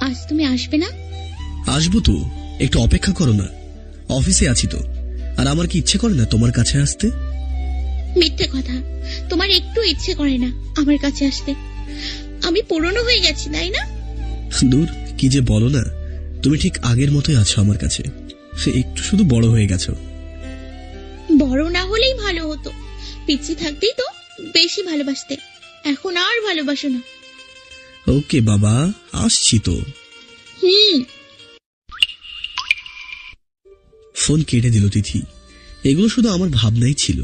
আজ তুমি আসবে না? আসবো তো, একটু অপেক্ষা করো না। অফিসে আছি তো, আর আমার কি ইচ্ছে করে না তোমার কাছে আসতে? মিথ্যে কথা, তোমার একটু ইচ্ছে করে না আমার কাছে আসতে। আমি পুরনো হয়ে গেছি, তাই না? দূর, কি যে বলো না, তুমি ঠিক আগের মতোই আছো আমার কাছে, একটু শুধু বড় হয়ে গেছো। বড় না হলেই ভালো হতো, পিচ্ছি থাকতেই তো বেশি ভালোবাসতে, এখন আর ভালোবাসো না। ওকে বাবা, আসছি তো। ফোন কেটে দিল তিথি। এগুলো শুধু আমার ভাবনাই ছিল।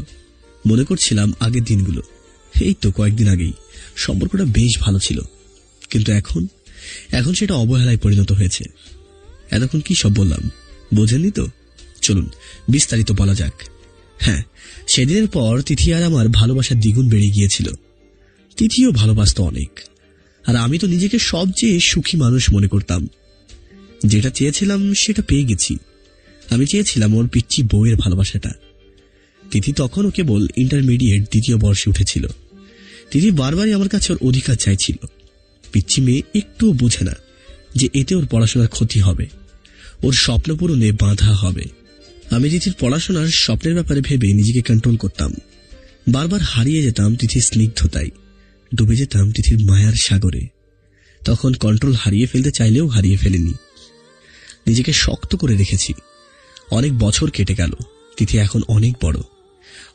মনে করছিলাম আগের দিনগুলো, এই তো কয়েকদিন আগেই সম্পর্কটা বেশ ভালো ছিল, কিন্তু এখন সেটা অবহেলায় পরিণত হয়েছে। এতক্ষণ কি সব বললাম বোঝেননি তো? চলুন বিস্তারিত বলা যাক। হ্যাঁ, সেদিনের পর তিথি আর আমার ভালোবাসা দ্বিগুণ বেড়ে গিয়েছিল। তিথিও ভালোবাসত অনেক, আর আমি তো নিজেকে সবচেয়ে সুখী মানুষ মনে করতাম। যেটা চেয়েছিলাম সেটা পেয়ে গেছি। আমি চেয়েছিলাম ওর পিচ্চি বউয়ের ভালোবাসাটা। তিথি তখনও কেবল ইন্টারমিডিয়েট দ্বিতীয় বর্ষে উঠেছিল। তিথি বারবারই আমার কাছে ওর অধিকার চাইছিল। পিচ্চি মেয়ে একটুও বোঝে না যে এতে ওর পড়াশোনার ক্ষতি হবে, ওর স্বপ্ন পূরণে বাধা হবে। আমি তিথির পড়াশোনার স্বপ্নের ব্যাপারে ভেবে নিজেকে কন্ট্রোল করতাম। বারবার হারিয়ে যেতাম তিথির স্নিগ্ধতায়, ডুবে যেতাম তিথির মায়ার সাগরে। তখন কন্ট্রোল হারিয়ে ফেলতে চাইলেও হারিয়ে ফেলিনি, নিজেকে শক্ত করে রেখেছি। অনেক বছর কেটে গেল। তিথি এখন অনেক বড়,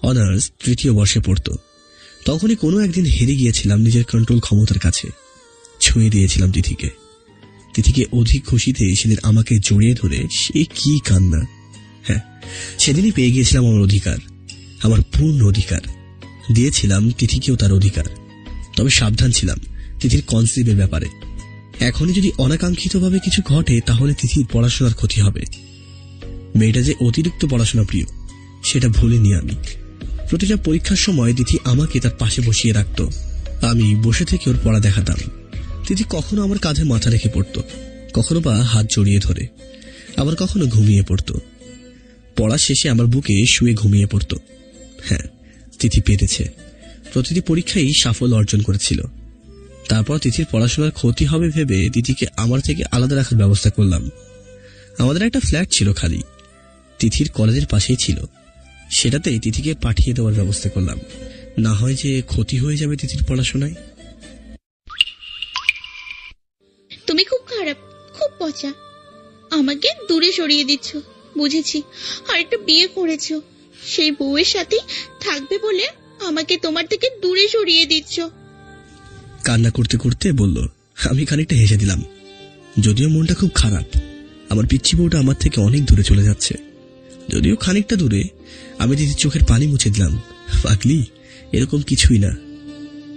অনার্স তৃতীয় বর্ষে পড়ত। তখনই কোনো একদিন হেরে গিয়েছিলাম নিজের কন্ট্রোল ক্ষমতার কাছে। ছুঁয়ে দিয়েছিলাম তিথিকে অধিক খুশিতে সেদিন আমাকে জড়িয়ে ধরে সে কি কান্না। হ্যাঁ, সেদিনই পেয়ে গিয়েছিলাম আমার অধিকার, আমার পূর্ণ অধিকার। দিয়েছিলাম তিথিকেও তার অধিকার। তবে সাবধান ছিলাম তিথির কনসিভের ব্যাপারে। এখনই যদি অনাকাঙ্ক্ষিতভাবে কিছু ঘটে তাহলে তিথির পড়াশোনার ক্ষতি হবে। মেয়েটা যে অতিরিক্ত পড়াশোনা প্রিয় সেটা ভুলিনি আমি। প্রতিটা পরীক্ষার সময় তিথি আমাকে তার পাশে বসিয়ে রাখত। আমি বসে থেকে ওর পড়া দেখাতাম। তিথি কখনো আমার কাঁধে মাথা রেখে পড়ত, কখনো বা হাত জড়িয়ে ধরে, আবার কখনো ঘুমিয়ে পড়ত। পড়া শেষে আমার বুকে শুয়ে ঘুমিয়ে পড়ত। হ্যাঁ, তিথি পেরেছে। প্রতিটি পরীক্ষায় সাফল্য অর্জন করেছিল। তারপর তিথির পড়াশোনার ক্ষতি হবে ভেবে তিথিকে আমার থেকে আলাদা রাখার ব্যবস্থা করলাম। আমাদের একটা ফ্ল্যাট ছিল খালি, তিথির কলেজের পাশেই ছিল। সেটাতেই তিথিকে পাঠিয়ে দেওয়ার ব্যবস্থা করলাম, না হয় যে ক্ষতি হয়ে যাবে তিথির পড়াশোনায়। তুমি খুব খারাপ, খুব পচা। আমাকে দূরে সরিয়ে দিচ্ছ, বুঝেছি। আর একটা বিয়ে করেছো, সেই বউয়ের সাথে থাকবে বলে আমাকে তোমার থেকে দূরে সরিয়ে দিচ্ছ। কান্না করতে করতে বলল। আমি খানিকটা হেসে দিলাম। যদিও মনটা খুব খারাপ, আমার পিচ্চি বউটা আমার থেকে অনেক দূরে চলে যাচ্ছে। যদিও খানিকটা দূরে। আমি দিদির চোখের পানি মুছে দিলাম। পাগলি, এরকম কিছুই না।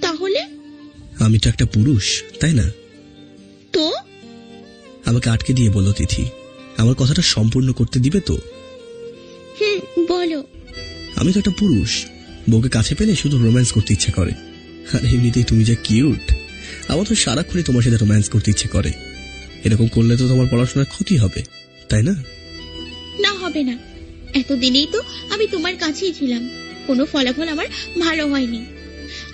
তাহলে? আমি তো একটা পুরুষ, তাই না? তো? আমাকে আটকে দিয়ে বলল তিথি। আমার কথাটা সম্পূর্ণ করতে দিবে তো? বলো। আমি তো একটা পুরুষ, বউকে কাছে পেলে শুধু রোম্যান্স করতে ইচ্ছে করে। আর এমনিতেই তুমি যা কিউট, আমার তো সারাক্ষণই তোমার সাথে রোম্যান্স করতে ইচ্ছে করে। এরকম করলে তো তোমার পড়াশোনার ক্ষতি হবে, তাই না? না, হবে না। এতদিনেই তো আমি তোমার কাছেই ছিলাম, কোনো ফলাফল আমার ভালো হয়নি।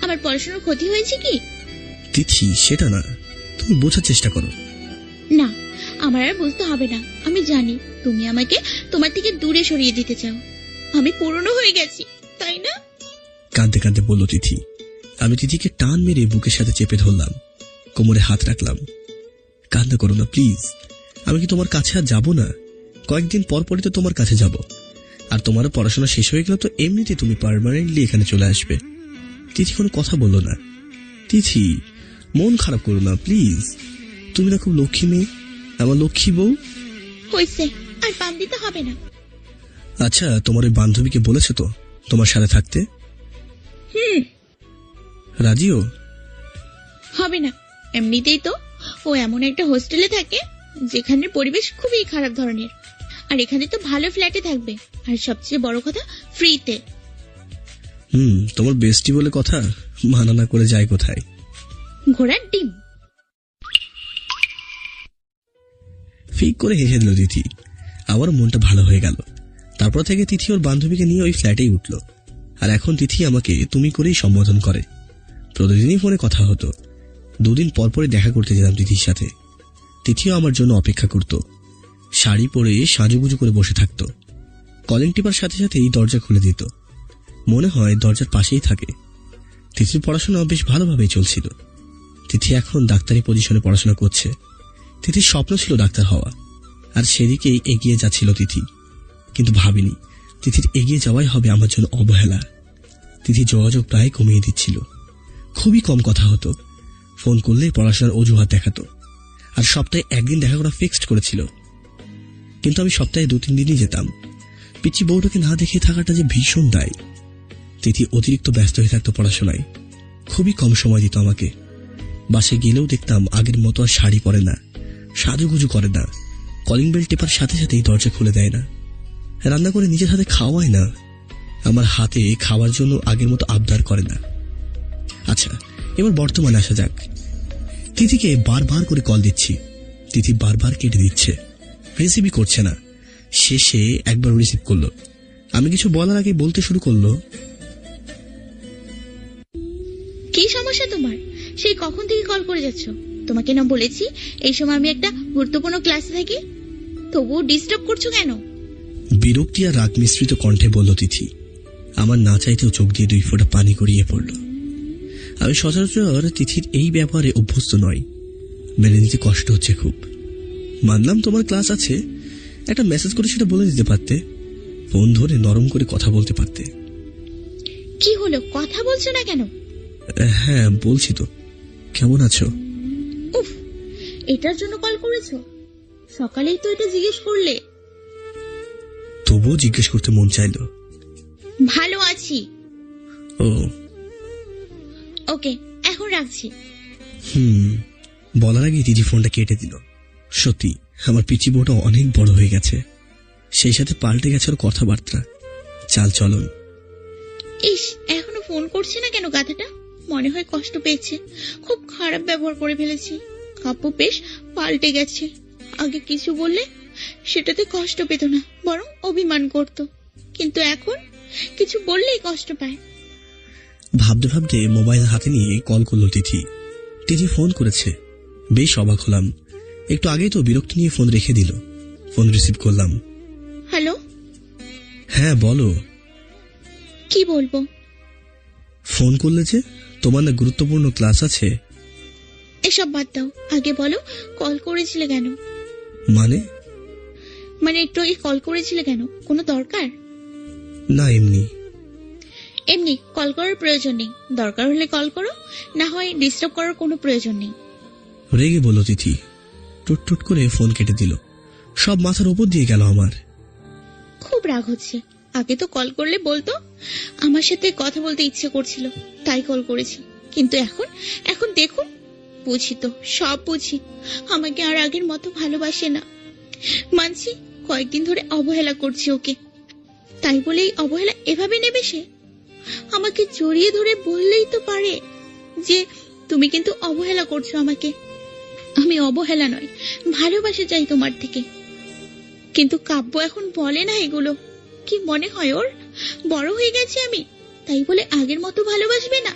আমার পড়াশোনার ক্ষতি হয়েছে কি? তিথি, সেটা না, তুমি বোঝার চেষ্টা করো। না, আমার আর বুঝতে হবে না। আমি জানি তুমি আমাকে তোমার থেকে দূরে সরিয়ে দিতে চাও। আমি পুরনো হয়ে গেছি, তাই না? কাঁদতে কাঁদতে বলল তিথি। আমি তিথিকে টান মেরে বুকের সাথে চেপে ধরলাম, কোমরে হাত রাখলাম। কান্না করো না প্লিজ। আমি কি তোমার কাছে আর যাবো না? কয়েকদিন পর পরই তো তোমার কাছে যাব। আর তোমার পড়াশোনা শেষ হয়ে গেলে তো এমনিতে তুমি পার্মানেন্টলি এখানে চলে আসবে। তিথি কোনো কথা বলল না। তিথি, মন খারাপ করো না প্লিজ। তুমি না খুব লক্ষ্মী মেয়ে, আমার লক্ষ্মী বউ। হয়েছে, আর পাম দিতে হবে না। আচ্ছা, তোমার ওই বান্ধবীকে বলেছো তো তোমার সাথে থাকতে? রাজিও? হবে না, এমনিতেই তো ও এমন একটা হোস্টেলে থাকে যেখানে পরিবেশ খুবই খারাপ ধরনের। আর এখানে তো ভালো ফ্ল্যাটে থাকবে, আর সবচেয়ে বড় কথা ফ্রিতে। তোমার বেস্টি বলে কথা, মানা না করে যায় কোথায়? ঘোড়ার ডিম। ফিক করে হেসে দিল তিথি। আমার মনটা ভালো হয়ে গেল। তারপর থেকে তিথি ওর বান্ধবীকে নিয়ে ওই ফ্ল্যাটেই উঠল। আর এখন তিথি আমাকে তুমি করেই সম্বোধন করে। প্রতিদিনই ফোনে কথা হতো। 2 দিন পর পরে দেখা করতে যেতাম তিথির সাথে। তিথিও আমার জন্য অপেক্ষা করত। শাড়ি পরে সাজুগুজু করে বসে থাকতো। কলিং টিপার সাথে সাথেই দরজা খুলে দিত। মনে হয় দরজার পাশেই থাকে। তিথির পড়াশোনা বেশ ভালোভাবেই চলছিল। তিথি এখন ডাক্তারি পজিশনে পড়াশোনা করছে। তিথির স্বপ্ন ছিল ডাক্তার হওয়া, আর সেদিকেই এগিয়ে যাচ্ছিল তিথি। কিন্তু ভাবিনি তিথির এগিয়ে যাওয়াই হবে আমার জন্য অবহেলা। তিথি যোগাযোগ প্রায় কমিয়ে দিচ্ছিল। খুবই কম কথা হতো। ফোন করলেই পড়াশোনার অজুহাত দেখাতো। আর সপ্তাহে 1 দিন দেখা করা ফিক্সড করেছিল। কিন্তু আমি সপ্তাহে 2-3 দিনই যেতাম। পিচ্চি বউটাকে না দেখে থাকাটা যে ভীষণ দায়। তিথি অতিরিক্ত ব্যস্ত হয়ে থাকতো পড়াশোনায়। খুবই কম সময় দিত আমাকে। বাসায় গেলেও দেখতাম আগের মতো আর শাড়ি পরে না, সাজুগুজু করে না। কলিং বেল টেপার সাথে সাথেই দরজা খুলে দেয় না। রান্না করে নিজের হাতে খাওয়ায় না। আমার হাতে খাওয়ার জন্য আগের মতো আবদার করে না। আচ্ছা, এবার বর্তমানে আসা যাক। তিথিকে বারবার করে কল দিচ্ছি। তিথি বারবার কেটে দিচ্ছে, রিসিভই করছে না। শেষে একবার রিসিভ করলো। আমি কিছু বলার আগে বলতে শুরু করলো, কি সমস্যা তোমার? সেই কখন থেকে কল করে যাচ্ছ? তোমাকে না বলেছি এই সময় আমি একটা গুরুত্বপূর্ণ ক্লাসে থাকি? তবুও ডিস্টার্ব করছো কেন? বিরক্তি আর রাগ মিশ্রিত কণ্ঠে বলল তিথি। আমার না চাইতেও চোখ দিয়ে 2 ফোঁটা পানি গড়িয়ে পড়ল। আমি সচরাচর তিথির এই ব্যবহারে অভ্যস্ত নই। মেনে নিতে কষ্ট হচ্ছে খুব। মানলাম তোমার ক্লাস আছে, একটা মেসেজ করে সেটা বলে দিতে পারতে। ফোন ধরে নরম করে কথা বলতে পারতে। কি হলো, কথা বলছো না কেন? হ্যাঁ বলছি তো। কেমন আছো? উফ, এটার জন্য কল করেছো? সকালেই তো এটা জিজ্ঞেস করলে। তবুও জিজ্ঞেস করতে মন চাইলো। ভালো আছি। ও ওকে, এখন রাখছি। বলার আগে তিথি ফোনটা কেটে দিল। সত্যি আমার পিচি বউটা অনেক বড় হয়ে গেছে। সেই সাথে পাল্টে গেছে ওর কথাবার্তা, চাল চলন। ইস, এখনো ফোন করছে না কেন গাধাটা? মনে হয় কষ্ট পেয়েছে। খুব খারাপ ব্যবহার করে ফেলেছি। কাব্য বেশ পাল্টে গেছে। আগে কিছু বললে সেটাতে কষ্ট পেত না, বরং অভিমান করত। কিন্তু এখন কিছু বললেই কষ্ট পায়। ভাবতে ভাবতে মোবাইল হাতে নিয়ে কল করলো তিথি। তিথি ফোন করেছে। বেশ অবাক হলাম। একটু আগেই তো বিরক্তি নিয়ে ফোন রেখে দিল। ফোন রিসিভ করলাম। হ্যালো। হ্যাঁ বলো। কি বলবো? ফোন করলে যে? তোমার না গুরুত্বপূর্ণ ক্লাস আছে? এসব বাদ দাও, আগে বলো কল করেছিলে কেন? মানে একটু আগে কল করেছিলে কেন? কোনো দরকার? না, এমনি। এমনি কল করার প্রয়োজন নেই। দরকার হলে কল করো, না হয় ডিস্টার্ব করার কোনো প্রয়োজন নেই। রেগে বলল তিথি। টুট টুট করে ফোন কেটে দিল। সব মাথার উপর দিয়ে গেল আমার। খুব রাগ হচ্ছে। আগে তো কল করলে বলতো আমার সাথে কথা বলতে ইচ্ছে করছিল, তাই কল করেছি। কিন্তু এখন দেখুন, বুঝি তো, সব বুঝি। আমাকে আর আগের মতো ভালোবাসে না। মানছি কয়েকদিন ধরে অবহেলা করছি ওকে, তাই বলে এই অবহেলা এভাবে নেবে সে? আমাকে জড়িয়ে ধরে বললেই তো পারে যে তুমি কিন্তু অবহেলা করছো আমাকে। আমি অবহেলা নয়, ভালোবাসা চাই তোমার থেকে। কিন্তু কাব্য এখন বলে না এগুলো। কি মনে হয় ওর বড় হয়ে গেছে আমি, তাই বলে আগের মতো ভালোবাসবে না?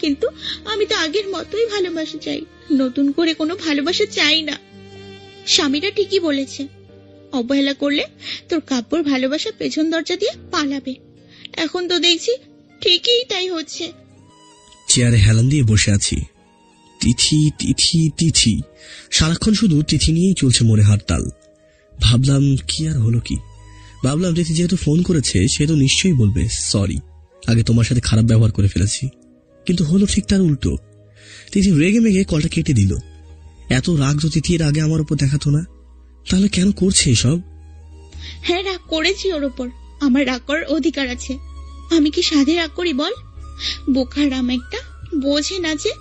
কিন্তু আমি তো আগের মতোই ভালোবাসা চাই, নতুন করে কোনো ভালোবাসা চাই না। স্বামীরা ঠিকই বলেছে, অবহেলা করলে তোর কাব্যর ভালোবাসা পেছন দরজা দিয়ে পালাবে। এখন তো দেখছি ঠিকই তাই হচ্ছে। চেয়ারে হেলান দিয়ে বসে আছি। তিথি তিথি তিথি, সারাক্ষণ শুধু তিথি নিয়েই চলছে মনে হারতাল। ভাবলাম কি আর হলো কি। ভাবলাম তিথি যেহেতু ফোন করেছে সে তো নিশ্চয়ই বলবে সরি, আগে তোমার সাথে খারাপ ব্যবহার করে ফেলেছি। কিন্তু হলো ঠিক তার উল্টো। তিথি রেগে মেগে কলটা কেটে দিল। এত রাগ যদি তিথি এর আগে আমার উপর দেখাতো না, তাহলে কেন করছে এসব? হ্যাঁ, রাগ করেছি ওর উপর। আমার রাগ করার অধিকার আছে। আমি কি সাধে রাগ করি বল? বোকারাম একটা, বোঝে না যে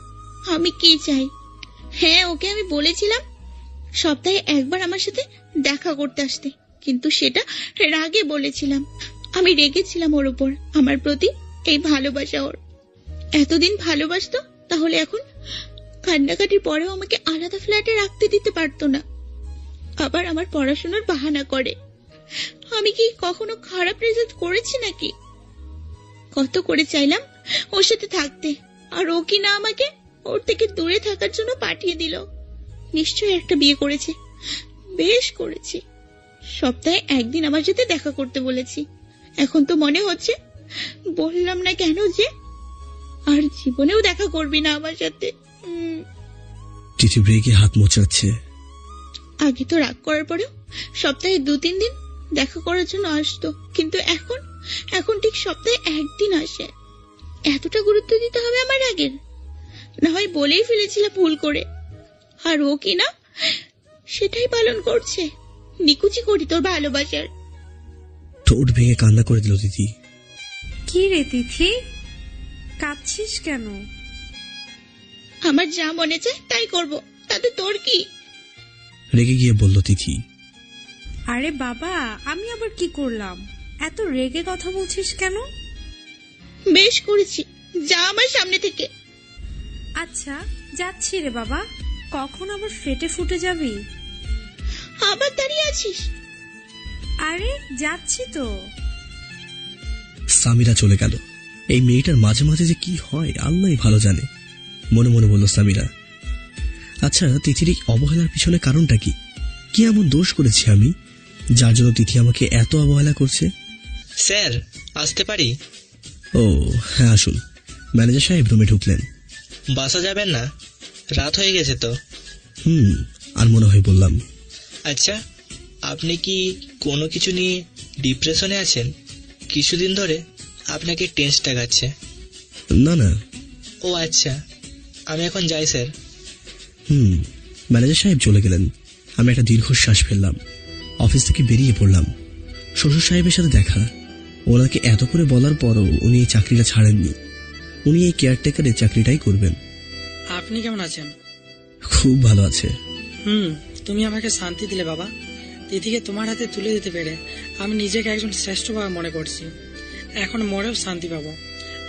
আমি কি চাই। হ্যাঁ, ওকে আমি বলেছিলাম সপ্তাহে একবার আমার সাথে দেখা করতে আসতে, কিন্তু সেটা রাগে বলেছিলাম। আমি রেগেছিলাম ওর উপর, আমার প্রতি এই ভালোবাসা ওর। এতদিন ভালোবাসতো, তাহলে এখন কান্নাকাটির পরেও আমাকে আলাদা ফ্ল্যাটে রাখতে দিতে পারতো না। আবার আমার পড়াশোনার বাহানা করে। আমি কি কখনো খারাপ রেজাল্ট করেছি নাকি? কত করে চাইলাম ওর সাথে থাকতে, আর ও কি না আমাকে ওর থেকে দূরে থাকার জন্য পাঠিয়ে দিল। নিশ্চয়ই একটা বিয়ে করেছে, বেশ করেছি। সপ্তাহে একদিন আমার সাথে দেখা করতে বলেছি। এখন তো মনে হচ্ছে বললাম না কেন যে আর জীবনেও দেখা করবি না আমার সাথে। তিথি ব্রেকে হাত মোচাচ্ছে। আগে তো রাগ করার পরেও সপ্তাহে 2-3 দিন দেখা করার জন্য আসতো, কিন্তু এখন ঠিক সপ্তাহে একদিন আসে। এতটা গুরুত্ব দিতে হবে আমার রাগের? না হয় বলেই ফেলেছিলাম ভুল করে, আর ও কি না সেটাই পালন করছে। নিকুচি করি তোর ভালোবাসার। ঠোঁট ভেঙে কান্না করে দিল তিথি। কি রে তিথি, কাঁদছিস কেন? আমার যা মনে চায় তাই করব, তাতে তোর কি? রেগে গিয়ে বলল তিথি। আরে বাবা, আমি আবার কি করলাম? এত রেগে কথা বলছিস কেন? বেশ করেছি, যা আমার সামনে থেকে। আচ্ছা যাচ্ছি রে বাবা, কখন আবার ফেটে ফুটে যাবি? আবার দাঁড়িয়ে আছিস? আরে যাচ্ছি তো। সামিরা চলে গেল। এই মেয়েটার মাঝে মাঝে যে কি হয় আল্লাহই ভালো জানে, মনে মনে বলল সামিরা। আচ্ছা, তিথির এই অবহেলার পিছনে কারণটা কি? কি এমন দোষ করেছি আমি যার জন্য তিথি আমাকে এত অবহেলা করছে? স্যার, আসতে পারি? ও হ্যাঁ, আসুন। ম্যানেজার সাহেব রুমে ঢুকলেন। বাসা যাবেন না? রাত হয়ে গেছে তো। আর মনে হয় বললাম। আচ্ছা, আপনি কি কোনো কিছু নিয়ে ডিপ্রেশনে আছেন? কিছুদিন ধরে আপনাকে টেন্স টাকাচ্ছে। না না। ও আচ্ছা, আমি এখন যাই স্যার। ম্যানেজার সাহেব চলে গেলেন। আমি একটা দীর্ঘশ্বাস ফেললাম। অফিস থেকে বেরিয়ে পড়লাম। শ্বশুর সাহেবের সাথে দেখা। ওনাকে এত করে বলার পরও উনি এই চাকরিটা ছাড়েননি। উনি এই কেয়ারটেকারের চাকরিটাই করবেন। আপনি কেমন আছেন? খুব ভালো আছে। তুমি আমাকে শান্তি দিলে বাবা। তিথিকে তোমার হাতে তুলে দিতে পেরে আমি নিজেকে একজন শ্রেষ্ঠ বাবা মনে করছি। এখন মরেও শান্তি পাবো।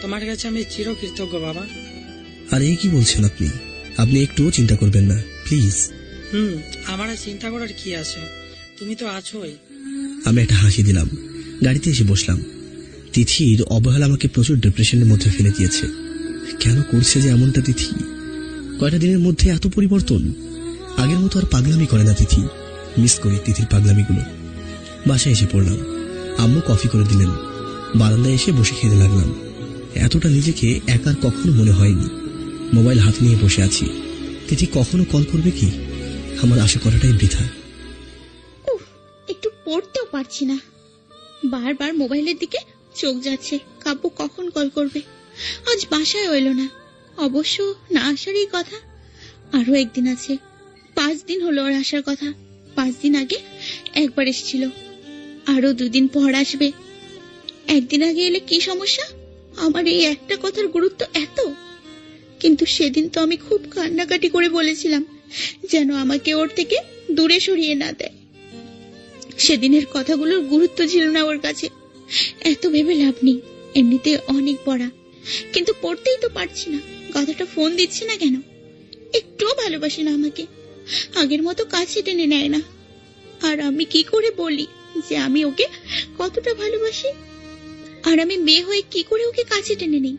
তোমার কাছে আমি চিরকৃতজ্ঞ বাবা। আর এই কি বলছেন আপনি? আপনি একটুও চিন্তা করবেন না প্লিজ। আমার আর চিন্তা করার কি আছে, তুমি তো আছোই। আমি একটা হাসি দিলাম। গাড়িতে এসে বসলাম। তিথির অবহেলা আমাকে প্রচুর ডিপ্রেশনের মধ্যে ফেলে দিয়েছে। কেন করছে যে এমনটা তিথি? কয়টা দিনের মধ্যে এত পরিবর্তন। আগের মতো আর পাগলামি করে না তিথি। মিস করি তিথির পাগলামিগুলো। বাসায় এসে পড়লাম। আম্মু কফি করে দিলেন। বারান্দায় এসে বসে খেতে লাগলাম। এতটা নিজেকে একার কখনো মনে হয়নি। মোবাইল হাতে নিয়ে বসে আছি। তিথি কখনো কল করবে কি? আমার আশা করাটাই বৃথা। একটু পড়তেও পারছি না। বারবার মোবাইলের দিকে চোখ যাচ্ছে। কাব্য কখন কল করবে? আজ বাসায় এলো না। অবশ্য না আসারই কথা। আরো একদিন আছে। 5 দিন হলো ওর আসার কথা। 5 দিন আগে একবার এসেছিল, আরো 2 দিন পর আসবে। একদিন আগে এলে কি সমস্যা? আমার এই একটা কথার গুরুত্ব এত। কিন্তু সেদিন তো আমি খুব কান্নাকাটি করে বলেছিলাম যেন আমাকে ওর থেকে দূরে সরিয়ে না দেয়। সেদিনের কথাগুলোর গুরুত্ব ছিল না ওর কাছে। এত ভেবে লাভ নেই, এমনিতে অনেক পড়া, কিন্তু পড়তেই তো পারছি না। গাধাটা ফোন দিচ্ছে না কেন? একটুও ভালোবাসে না আমাকে। আগের মতো কাছে টেনে নেয় না। আর আমি কি করে বলি যে আমি ওকে কতটা ভালোবাসি? আর আমি মেয়ে হয়ে কি করে ওকে কাছে টেনে নিই?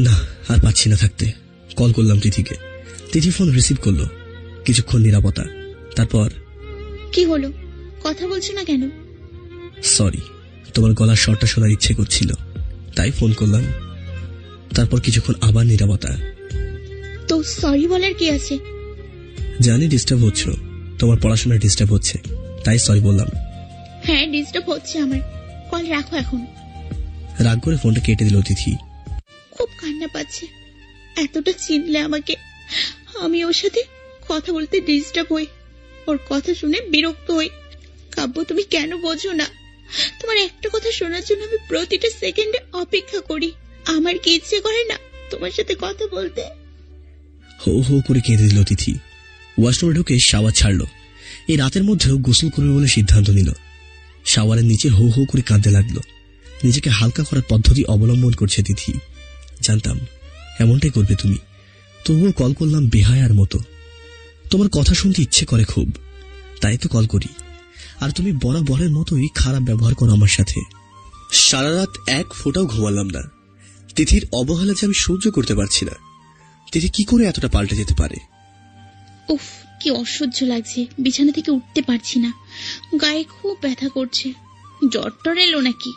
না, আর পাচ্ছি না থাকতে। কল করলাম তিথিকে। তিথি ফোন রিসিভ করলো। কিছুক্ষণ নীরবতা। তারপর, কি হলো? কথা বলছো না কেন? সরি, তোমার গলার স্বরটা শোনার ইচ্ছে করছিল, তাই ফোন করলাম। তারপর কিছুক্ষণ আবার নীরবতা। তো সরি বলার কি আছে? জানি ডিস্টার্ব হচ্ছ, তোমার পড়াশোনায় ডিস্টার্ব হচ্ছে, তাই সরি বললাম। হ্যাঁ, ডিস্টার্ব হচ্ছে আমার। কল রাখো এখন। রাগ করে ফোনটা কেটে দিল তিথি। খুব কান্না পাচ্ছে। এতটা চিনলে আমাকে। আমি ওর সাথে কথা বলতে ডিস্টার্ব হই, ওর কথা শুনে বিরক্ত হই। কাব্য, তুমি কেন বোঝো না? তোমার একটা কথা শোনার জন্য আমি প্রতিটা সেকেন্ডে অপেক্ষা করি। আমার কি ইচ্ছে করে না তোমার সাথে কথা বলতে? হো হো করে কেঁদে দিল তিথি। ওয়াশরুমে ঢুকে শাওয়ার ছাড়লো। এই রাতের মধ্যেও গোসল করবে বলে সিদ্ধান্ত নিল। শাওয়ারের নিচে হো হো করে কাঁদতে লাগলো। নিজেকে হালকা করার পদ্ধতি অবলম্বন করছে তিথি। জানতাম এমনটাই করবে তুমি, তবুও কল করলাম বেহায়ার মতো। তোমার কথা শুনতে ইচ্ছে করে খুব, তাই তো কল করি। আর তুমি বরাবরের মতোই খারাপ ব্যবহার করো আমার সাথে। সারা রাত এক ফোঁটাও ঘুমালাম না। তিথির অবহেলা যে আমি সহ্য করতে পারছি না। তিথি কি করে এতটা পাল্টে যেতে পারে? উফ, কি অসহ্য লাগছে, বিছানা থেকে উঠতে পারছি না, গায়ে খুব ব্যথা করছে। জ্বর টর এলো নাকি?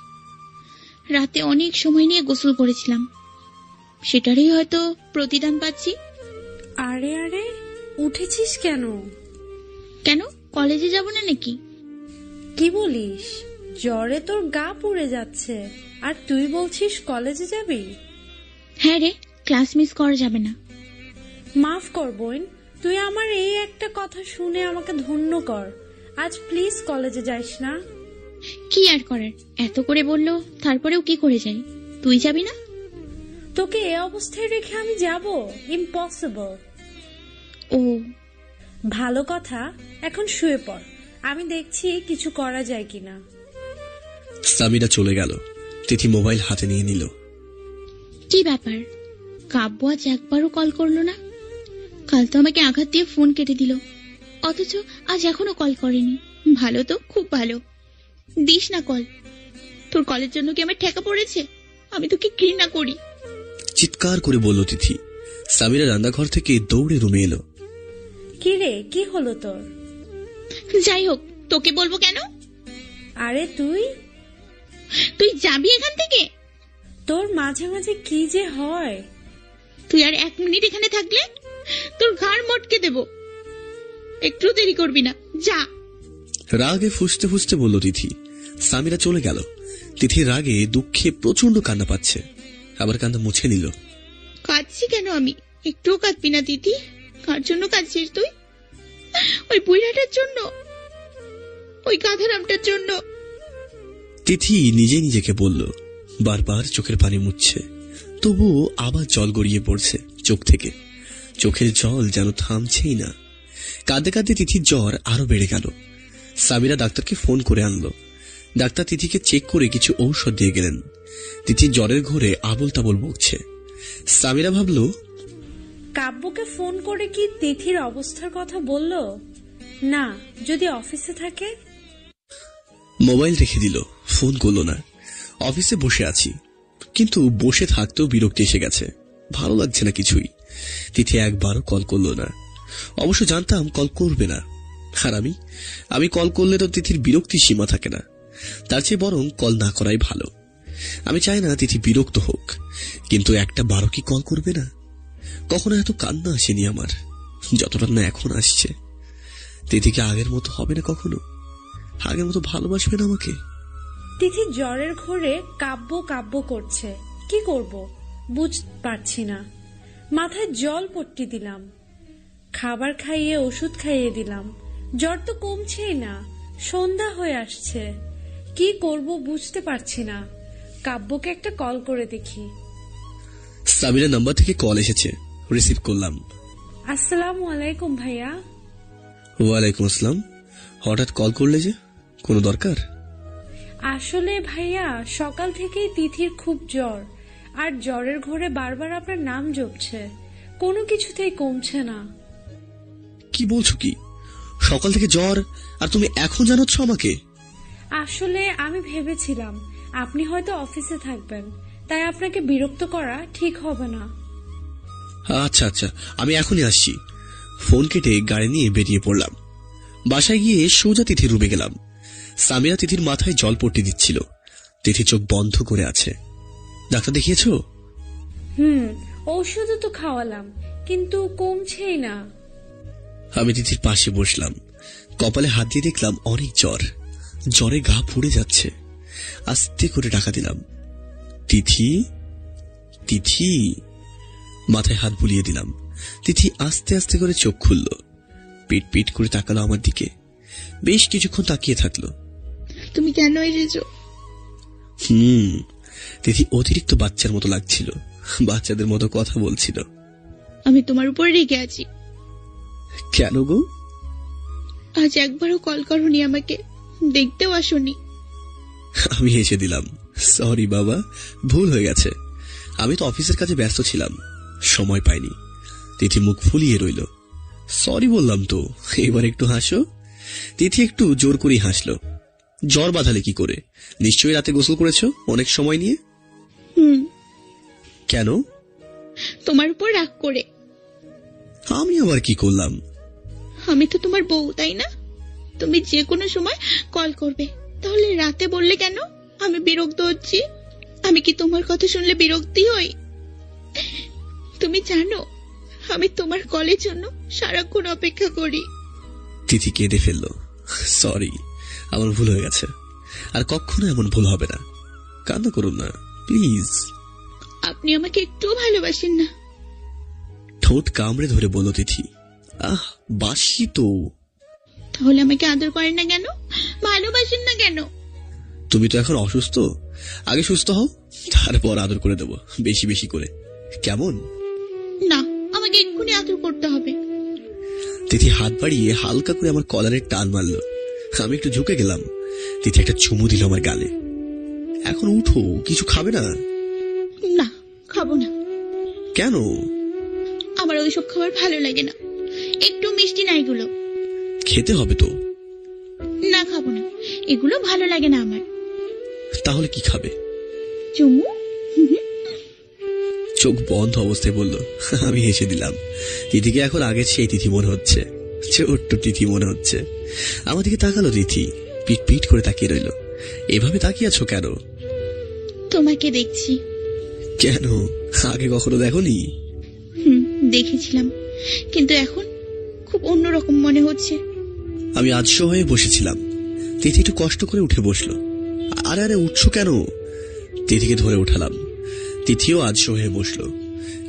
রাতে অনেক সময় নিয়ে গোসল করেছিলাম, সেটারই হয়তো প্রতিদান পাচ্ছি। আরে আরে, উঠেছিস কেন? কেন, কলেজে যাব না নাকি? কি বলিস? জ্বরে তোর গা পুড়ে যাচ্ছে, আর তুই বলছিস কলেজে যাবি? হ্যাঁ রে, ক্লাস মিস করা যাবে না। মাফ কর বোন, তুই আমার এই একটা কথা শুনে আমাকে ধন্য কর। আজ প্লিজ কলেজে যাইস না। কি আর করার, এত করে বললো, তারপরেও কি করে যাই? তুই যাবি না? তোকে এ অবস্থায় রেখে আমি যাব? ইম্পসিবল। ও, ভালো কথা, এখন শুয়ে পড়, আমি দেখছি কিছু করা যায় কিনা। সামিরা চলে গেল। তিথি মোবাইল হাতে নিয়ে নিল। কি ব্যাপার, কাব্য আজ একবারও কল করলো না? কাল তো আমাকে আঘাত দিয়ে ফোন কেটে দিল, অথচ আজ এখনো কল করেনি। ভালো তো, খুব ভালো। দিস না কল। তোর কলের জন্য কি আমার ঠেকা পড়েছে? আমি তোকে ঘৃণা করি। চিৎকার করে বলল তিথি। সামিরা রান্নাঘর থেকে দৌড়ে রুমে এলো। কি রে, কি হলো তোর? যাই হোক, তোকে বলবো কেন? আরে তুই তুই যাবি এখান থেকে? তোর মাঝে মাঝে কি যে হয়। তুই আর 1 মিনিট এখানে থাকলে তোর ঘাড় মটকে দেব। একটু দেরি করবি না, যা। রাগে ফুসতে ফুসতে বলল তিথি। সামিরা চলে গেল। তিথির রাগে দুঃখে প্রচন্ড কান্না পাচ্ছে, আবার কান্না মুছে নিল। কাঁদছি কেন আমি? একটুও কাঁদবি না দিদি। কার জন্য কাঁদছিস তুই? ওই বুইড়াটার জন্য, ওই গাধারামটার জন্য। তিথি নিজে নিজেকে বলল, বারবার চোখের পানি মুছছে, তবুও আবার জল গড়িয়ে পড়ছে চোখ থেকে। চোখের জল যেন থামছেই না। কাঁদতে কাঁদতে তিথির জ্বর আরো বেড়ে গেল। সামিরা ডাক্তারকে ফোন করে আনলো। ডাক্তার তিথিকে চেক করে কিছু ঔষধ দিয়ে গেলেন। তিথি জ্বরের ঘোরে আবল তাবল বকছে। সামিরা ভাবল, কাব্যকে ফোন করে কি তিথির অবস্থার কথা বলল? না, যদি অফিসে থাকে। মোবাইল রেখে দিল, ফোন করলো না। অফিসে বসে আছি, কিন্তু বসে থাকতেও বিরক্তি এসে গেছে, ভালো লাগছে না কিছুই। তিথি একবারও কল করলো না। অবশ্য জানতাম কল করবে না, আর আমি কল করলে তো তিথির বিরক্তির সীমা থাকে না। তার চেয়ে বরং কল না করাই ভালো। আমি চাই না তিথি বিরক্ত হোক, কিন্তু একটা বারো কি কল করবে না? কখনো এত কান্না আসেনি আমার, যতটা না এখন আসছে। তিথিকে আগের মতো হবে না, কখনো আগের মতো ভালোবাসবে না আমাকে। তিথি জ্বরের ঘোরে কাব্য কাব্য করছে, কি করব বুঝতে পারছি না। মাথায় জল পট্টি দিলাম, খাবার খাইয়ে ওষুধ খাইয়ে দিলাম, জ্বর তো কমছেই না। সন্ধ্যা হয়ে আসছে, কি করব বুঝতে পারছি না। কাব্যকে একটা কল করে দেখি। সামিরার নাম্বার থেকে কল এসেছে, রিসিভ করলাম। আসসালামু আলাইকুম ভাইয়া। ওয়ালাইকুম আসসালাম। হঠাৎ কল করলে যে, কোনো দরকার? আসলে ভাইয়া, সকাল থেকেই তিথির খুব জ্বর, আর জ্বরের ঘোরে বারবার আপনার নাম জপছে, কোনো কিছুতেই কমছে না। কি বলছো কি? সকাল থেকে জ্বর, আর তুমি এখন জানাচ্ছ আমাকে? আসলে আমি ভেবেছিলাম আপনি হয়তো অফিসে থাকবেন, তাই আপনাকে বিরক্ত করা ঠিক হবে না। আচ্ছা আচ্ছা, আমি এখনই আসছি। ফোন কেটে গাড়ি নিয়ে বেরিয়ে পড়লাম। বাসায় গিয়ে সোজা তিথির রুমে গেলাম। সামিরা তিথির মাথায় জল পট্টি দিচ্ছিল। তিথি চোখ বন্ধ করে আছে। ডাক্তার দেখিয়েছো? ঔষধও তো খাওয়ালাম, কিন্তু কমছেই না। আমি তিথির পাশে বসলাম, কপালে হাত দিয়ে দেখলাম অনেক জ্বর। জ্বরে গা পুড়ে যাচ্ছে। আস্তে করে ডাকা দিলাম, তিথি তিথি। মাথায় হাত বুলিয়ে দিলাম। তিথি আস্তে আস্তে করে চোখ খুলল, পিট পিট করে তাকালো আমার দিকে। বেশ কিছুক্ষণ তাকিয়ে থাকলো। তুমি কেন এসেছো? তিথি অতিরিক্ত বাচ্চার মতো লাগছিল, বাচ্চাদের মতো কথা বলছিল। আমি তোমার উপরে রেগে আছি। কেন গো? আজ একবারও কল করোনি আমাকে, দেখতেও আসোনি। আমি হেসে দিলাম, সরি বাবা, ভুল হয়ে গেছে। আমি তো অফিসের কাজে ব্যস্ত ছিলাম, সময় পাইনি। তিথি মুখ ফুলিয়ে রইল। সরি বললাম তো, এবার একটু হাসো। তিথি একটু জোর করেই হাসলো। জ্বর বাঁধালে কি করে? নিশ্চয়ই রাতে গোসল করেছো অনেক সময় নিয়ে। কেন? তোমার উপর রাগ করে। আমি আবার কি করলাম? আমি তো তোমার বউ, তাই না? তুমি যে কোনো সময় কল করবে, তাহলে রাতে বললে কেন? আমি বিরক্ত হচ্ছি। আমি কি তোমার কথা শুনলে বিরক্তি হই? তুমি জানো আমি তোমার কলের জন্য সারাক্ষণ অপেক্ষা করি। তিথি কেঁদে ফেললো। সরি, আমার ভুল হয়ে গেছে, আর কখনো এমন ভুল হবে না। কান্না করুন না প্লিজ। আপনি আমাকে একটুও ভালোবাসেন না। ঠোঁট কামড়ে ধরে বলল তিথি। বাসি তো। তাহলে আমাকে আদর করেন না কেন? ভালোবাসেন না কেন? তুমি তো এখন অসুস্থ, আগে সুস্থ হও, তারপর আদর করে দেবো বেশি বেশি করে, কেমন? না, আমাকে এক্ষুনি আদর করতে হবে। তিথি হাত বাড়িয়ে হালকা করে আমার কলারের টান মারল। আমি একটু ঝুঁকে গেলাম। তিথি একটা চুমু দিল আমার গালে। এখন উঠো, কিছু খাবে না? না, খাবো না। কেন? আমার ওইসব খাবার ভালো লাগে না। একটু মিষ্টি না এগুলো। খেতে হবে তো। না, খাবো না, এগুলো ভালো লাগে না আমার। তাহলে কি খাবে? চুমু। চোখ বন্ধ অবস্থায় বলল। আমি হেসে দিলাম। তিথিকে এখন আগের সেই তিথি মনে হচ্ছে, ছোট্ট তিথি মনে হচ্ছে। আমার দিকে তাকালো তিথি, পিট পিট করে তাকিয়ে রইল। এভাবে তাকিয়ে আছো কেন? তোমাকে দেখছি। কেন, আগে কখনো দেখোনি? দেখেছিলাম, কিন্তু এখন খুব অন্যরকম মনে হচ্ছে। আমি আজশো হয়ে বসেছিলাম। তিথি একটু কষ্ট করে উঠে বসলো। আরে আরে উঠছো কেন? তিথিকে ধরে উঠালাম। তিথিও আজশো হয়ে বসলো,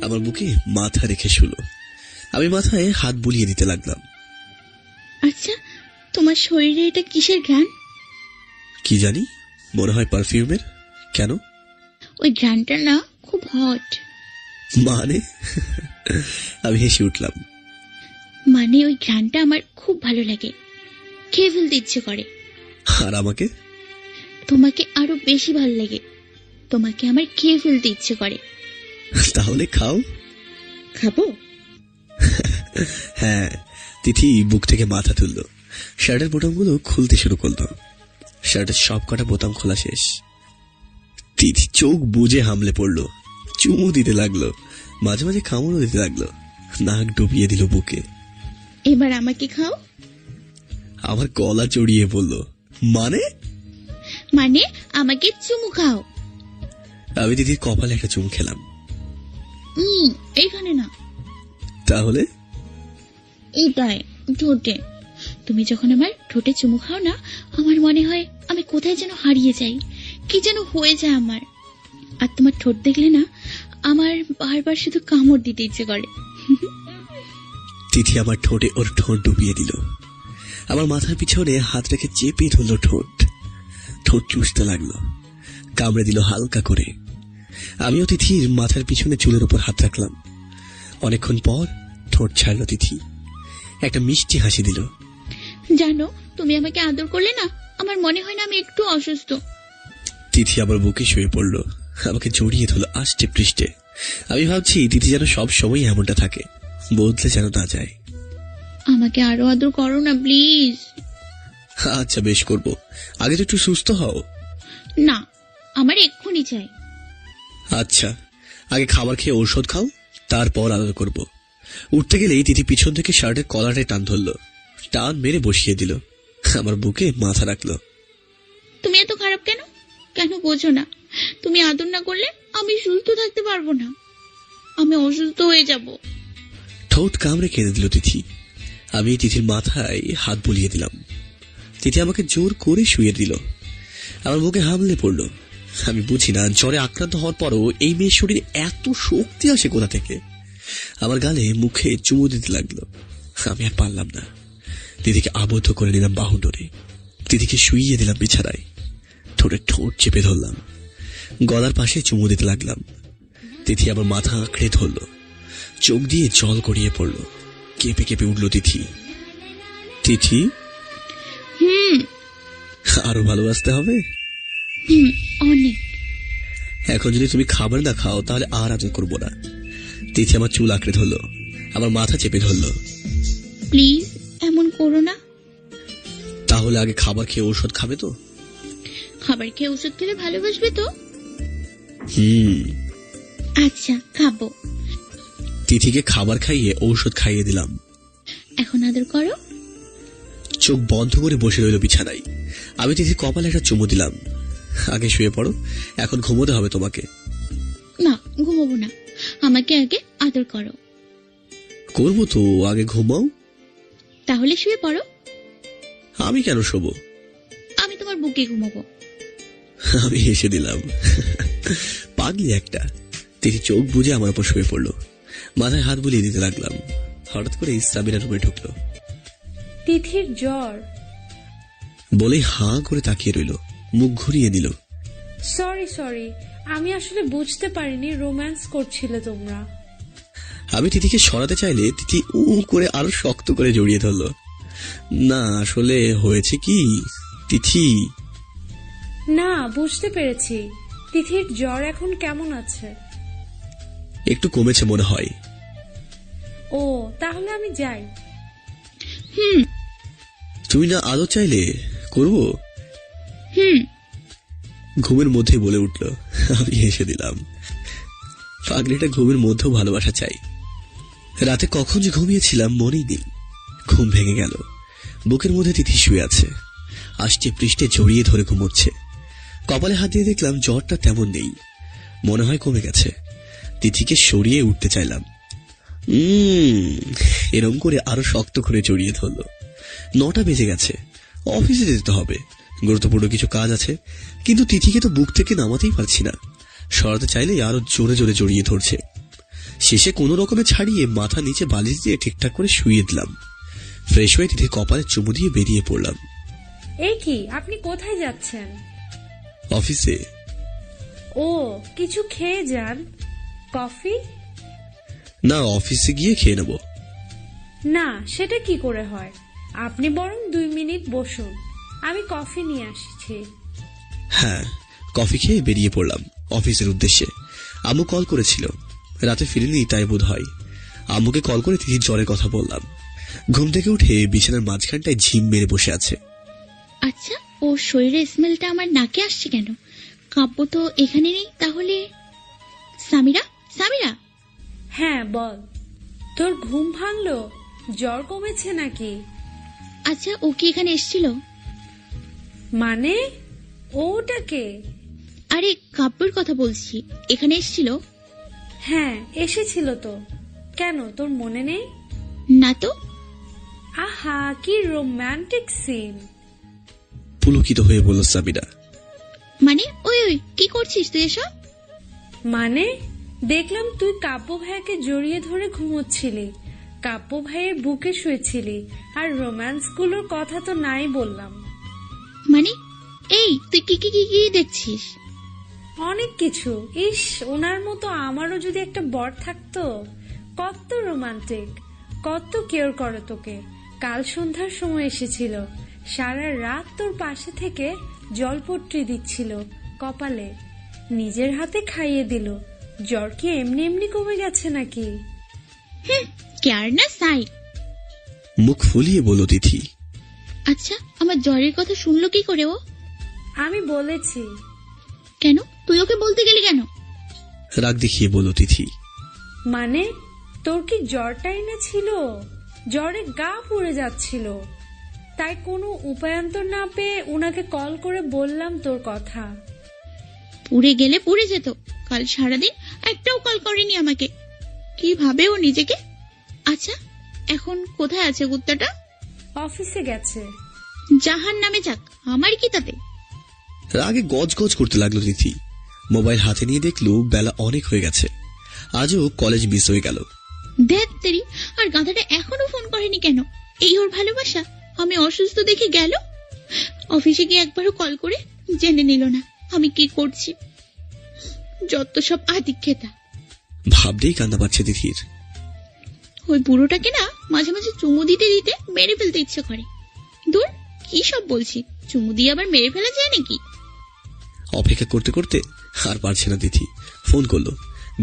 আমার বুকে মাথা রেখে শুলো। আমি মাথায় হাত বুলিয়ে দিতে লাগলাম। আচ্ছা, তোমার শরীরে এটা কিসের ঘ্রাণ? কি জানি, মনে হয় পারফিউমের। কেন? ওই ঘ্রাণটা না খুব হট। মানে? আমি হেসে উঠলাম। মানে ওই ঘ্রাণটা আমার খুব ভালো লাগে, খেয়ে ফেলতে ইচ্ছে করে। আর আমাকে? তোমাকে আরো বেশি ভালো লাগে, তোমাকে আমার খেয়ে ফেলতে ইচ্ছে করে। তাহলে খাও। খাবো? হ্যাঁ। তিথি বুক থেকে মাথা তুলল, শার্টের বোতামগুলো খুলতে শুরু করলো। শার্টের সব কটা বোতাম খোলা শেষ। তিথি চোখ বুজে হামলে পড়লো, চুমু দিতে লাগলো, মাঝে মাঝে কামড়ও দিতে লাগলো, নাক ডুবিয়ে দিল বুকে। এবার আমাকে খাও। আমার গলা জড়িয়ে বলল, মানে? মানে আমাকে চুমু খাও। আমি তিথির কপালে একটা চুমু খেলাম। এইখানে না। তাহলে? এইটাই, ঠোঁটে। তুমি যখন আমার ঠোঁটে চুমু খাও না, আমার মনে হয় আমি কোথায় যেন হারিয়ে যাই, কি যেন হয়ে যায় আমার। আর তোমার ঠোঁট দেখলে না আমার বারবার শুধু কামড় দিতে ইচ্ছে করে। তিথি আমার ঠোঁটে ওর ঠোঁট ডুবিয়ে দিল। আমার মাথার পিছনে হাত রেখে চেপে ধরল ঠোঁট। ঠোঁট চুষতে লাগলো, কামড়ে দিল হালকা করে। আমিও তিথির মাথার পিছনে চুলের উপর হাত রাখলাম। অনেকক্ষণ পর ঠোঁট ছাড়লো তিথি, একটা মিষ্টি হাসি দিল। জানো, তুমি আমাকে আদর করলে না আমার মনে হয় না আমি একটু অসুস্থ। তিথি আবার বুকে শুয়ে পড়লো, আমাকে জড়িয়ে ধরলো আষ্টে পৃষ্ঠে। আমি ভাবছি তিথি যেন সব সময় এমনটা থাকে, বদলে যেন না যায়। আমাকে আরো আদর করো না প্লিজ। আচ্ছা বেশ করব, আগে তো একটু সুস্থ হও। না, আমার এক্ষুনি চাই। আচ্ছা, আগে খাবার খেয়ে ঔষধ খাও, তারপর আদর করব। উঠতে গেলেই তিথি পিছন থেকে শার্টের কলারে টান ধরলো, টান মেরে বসিয়ে দিল, আমার বুকে মাথা রাখলো। তুমি এত খারাপ কেন? কেন বোঝো না? তুমি আদর না করলে আমি সুস্থ থাকতে পারবো না, আমি অসুস্থ হয়ে যাব। ঠোঁট কামড়ে কেঁদে দিল তিথি। আমি তিথির মাথায় হাত বুলিয়ে দিলাম। তিথি আমাকে জোর করে শুয়ে দিল, আমার বুকে হামলে পড়লো। আমি বুঝি না জ্বরে আক্রান্ত হওয়ার পরও এই মেয়ের শরীরে এত শক্তি আসে কোথা থেকে। আমার গালে মুখে চুমু দিতে লাগলো। আমি আর পারলাম না, দিদিকে আবদ্ধ করে নিলাম বাহু ডোরে। দিদিকে শুইয়ে দিলাম বিছানায়, ঠোঁটে ঠোঁট চেপে ধরলাম, গলার পাশে চুমু দিতে লাগলাম। তিথি আবার মাথা আঁকড়ে ধরলো, চোখ দিয়ে জল গড়িয়ে পড়লো, কেঁপে কেঁপে উঠল তিথি। তিথি, আরো ভালোবাসতে হবে। অনেক। এখন যদি তুমি খাবার না খাও তাহলে আর আদর করবো না। তিথি আমার চুল আঁকড়ে ধরলো, আমার মাথা চেপে ধরলো। প্লিজ এমন করো না। তাহলে আগে খাবার খেয়ে ঔষধ খাবে তো? খাবার খেয়ে ওষুধ খেলে ভালোবাসবে তো? আচ্ছা, খাবো। তিথিকে খাবার খাইয়ে ঔষধ খাইয়ে দিলাম। এখন আদর করো। চোখ বন্ধ করে বসে রইল বিছানায়। আমি তিথির কপালে একটা চুমু দিলাম। আগে শুয়ে পড়ো, এখন ঘুমোতে হবে তোমাকে। না, ঘুমাবো না, আমাকে আগে আদর করো। করবো তো, আগে ঘুমাও। তাহলে শুয়ে পড়ো। আমি কেন শোবো? আমি তোমার বুকে ঘুমাবো। আমি হেসে দিলাম। পাগলি একটা। তিথি চোখ বুঝে আমার উপর শুয়ে পড়লো। মাথায় হাত বুলিয়ে দিতে লাগলাম। হঠাৎ করে সামিরা রুমে ঢুকলো। তিথির জ্বর। বলে হাঁ করে তাকিয়ে রইল, মুখ ঘুরিয়ে দিল। সরি, আমি আসলে বুঝতে পারিনি রোম্যান্স করছিলে তোমরা। আমি তিথিকে সরাতে চাইলে তিথি করে আরো শক্ত করে জড়িয়ে ধরলো। না, আসলে হয়েছে কি তিথি। না, বুঝতে পেরেছি। তিথির জ্বর এখন কেমন আছে? একটু কমেছে মনে হয়। ও, তাহলে আমি যাই। তুমি না আদর চাইলে করবো? ঘুমের মধ্যে বলে উঠল। আমি হেসে দিলাম। পাগলিটা ঘুমের মধ্যেও ভালোবাসা চাই। রাতে কখন যে ঘুমিয়েছিলাম মনেই নেই। ঘুম ভেঙে গেল। বুকের মধ্যে তিথি শুয়ে আছে, আষ্টে পৃষ্ঠে জড়িয়ে ধরে ঘুমোচ্ছে। কপালে হাত দিয়ে দেখলাম জ্বরটা তেমন নেই, মনে হয় কমে গেছে। তিথিকে সরিয়ে উঠতে চাইলাম। এরম করে আরো শক্ত করে জড়িয়ে ধরলো। 9টা বেজে গেছে, অফিসে যেতে হবে, গুরুত্বপূর্ণ কিছু কাজ আছে। কিন্তু তিথিকে তো বুক থেকে নামাতেই পারছি না। সরাতে চাইলে আরো জোরে জোরে জড়িয়ে ধরছে। শেষে কোনো রকমে ছাড়িয়ে মাথা নিচে বালিশ দিয়ে ঠিকঠাক করে শুইয়ে দিলাম। ফ্রেশ হয়ে তিথির কপালে চুমু দিয়ে বেরিয়ে পড়লাম। এই কি, আপনি কোথায় যাচ্ছেন? অফিসে। ও, কিছু খেয়ে যান। কফি? না, অফিসে গিয়ে খেয়ে নেব। না, সেটা কি করে হয়? আপনি বরং 2 মিনিট বসুন, আমি কফি নিয়ে আসছি। হ্যাঁ, কফি খেয়ে বেরিয়ে পড়লাম অফিসের উদ্দেশ্যে। আম্মু কল করেছিল, রাতে ফিরিনি তাই বোধ হয়। আম্মুকে কল করে তিথির জ্বরের কথা বললাম। ঘুম থেকে উঠে বিছানার মাঝখানটায় ঝিম মেরে বসে আছে। আচ্ছা, ও শরীরের স্মেলটা আমার নাকে আসছে কেন? কাব্য তো এখানে নেই, তাহলে সামিরা? হ্যাঁ, বল। তোর ঘুম ভাঙলো? জ্বর কমেছে নাকি? আচ্ছা, ও কি এখানে এসেছিল? মানে ওটাকে? আরে কাব্যর কথা বলছি, এখানে এসেছিল। হ্যাঁ, এসেছিল তো। কেন, তোর মনে নেই? না তো। আহা, কি রোম্যান্টিক সিন। পুলকিত হয়ে বলল সামিরা। মানে ওই কি করছিস তুই এসব? মানে দেখলাম তুই কাব্য ভাইয়াকে জড়িয়ে ধরে ঘুমোচ্ছিলি, কাব্য ভাইয়ের বুকে শুয়েছিলি, আর রোম্যান্স গুলোর কথা তো নাই বললাম। মানে এই তুই কি কি কি কি দেখছিস? অনেক কিছু। ইস, ওনার মতো আমারও যদি একটা বর থাকতো। কত রোমান্টিক, কত কেয়ার করে তোকে। কাল সন্ধ্যার সময় এসেছিল, সারা রাত তোর পাশে থেকে জলপট্টি দিচ্ছিল কপালে, নিজের হাতে খাইয়ে দিল। জ্বর কি এমনি এমনি কমে গেছে নাকি? কেয়ার না সাই। মুখ ফুলিয়ে বলল তিথি। আচ্ছা, আমার জ্বরের কথা শুনলো কি করে ও? আমি বলেছি। কেন তুই ওকে বলতে গেলি কেন? রাগ দেখিয়ে বলল তিথি। মানে তোর কি জ্বরটাই না ছিল? জ্বরে গা পুড়ে যাচ্ছিল, তাই কোনো উপায়ান্তর না পেয়ে উনাকে কল করে বললাম তোর কথা। পুড়ে গেলে পুড়ে যেত, কাল সারাদিন একটাও কল করেনি আমাকে। কি ভাবে ও নিজেকে? আচ্ছা, এখন কোথায় আছে কুত্তাটা? অফিসে গেছে। জাহান নামে যাক, আমার কি তাতে? রাগে গজগজ করতে লাগলো তিথি। মোবাইল হাতে নিয়ে দেখলো বেলা অনেক হয়ে গেছে। আজও কলেজ মিস হয়ে গেল। দেখ তেরি, আর গাধাটা এখনো ফোন করেনি কেন? এই ওর ভালোবাসা? আমি অসুস্থ দেখে গেল, অফিসে গিয়ে একবারও কল করে জেনে নিল না আমি কি করছি। যত সব আদিক্ষেতা। ভাবতেই কান্না পাচ্ছে তিথির। ওই বুড়োটাকে না মাঝে মাঝে চুমু দিতে দিতে মেরে ফেলতে ইচ্ছে করে। দূর, কি সব বলছি, চুমু দিয়ে আবার মেরে ফেলা যায় নাকি? অপেক্ষা করতে করতে আর পারছে না তিথি। ফোন করলো।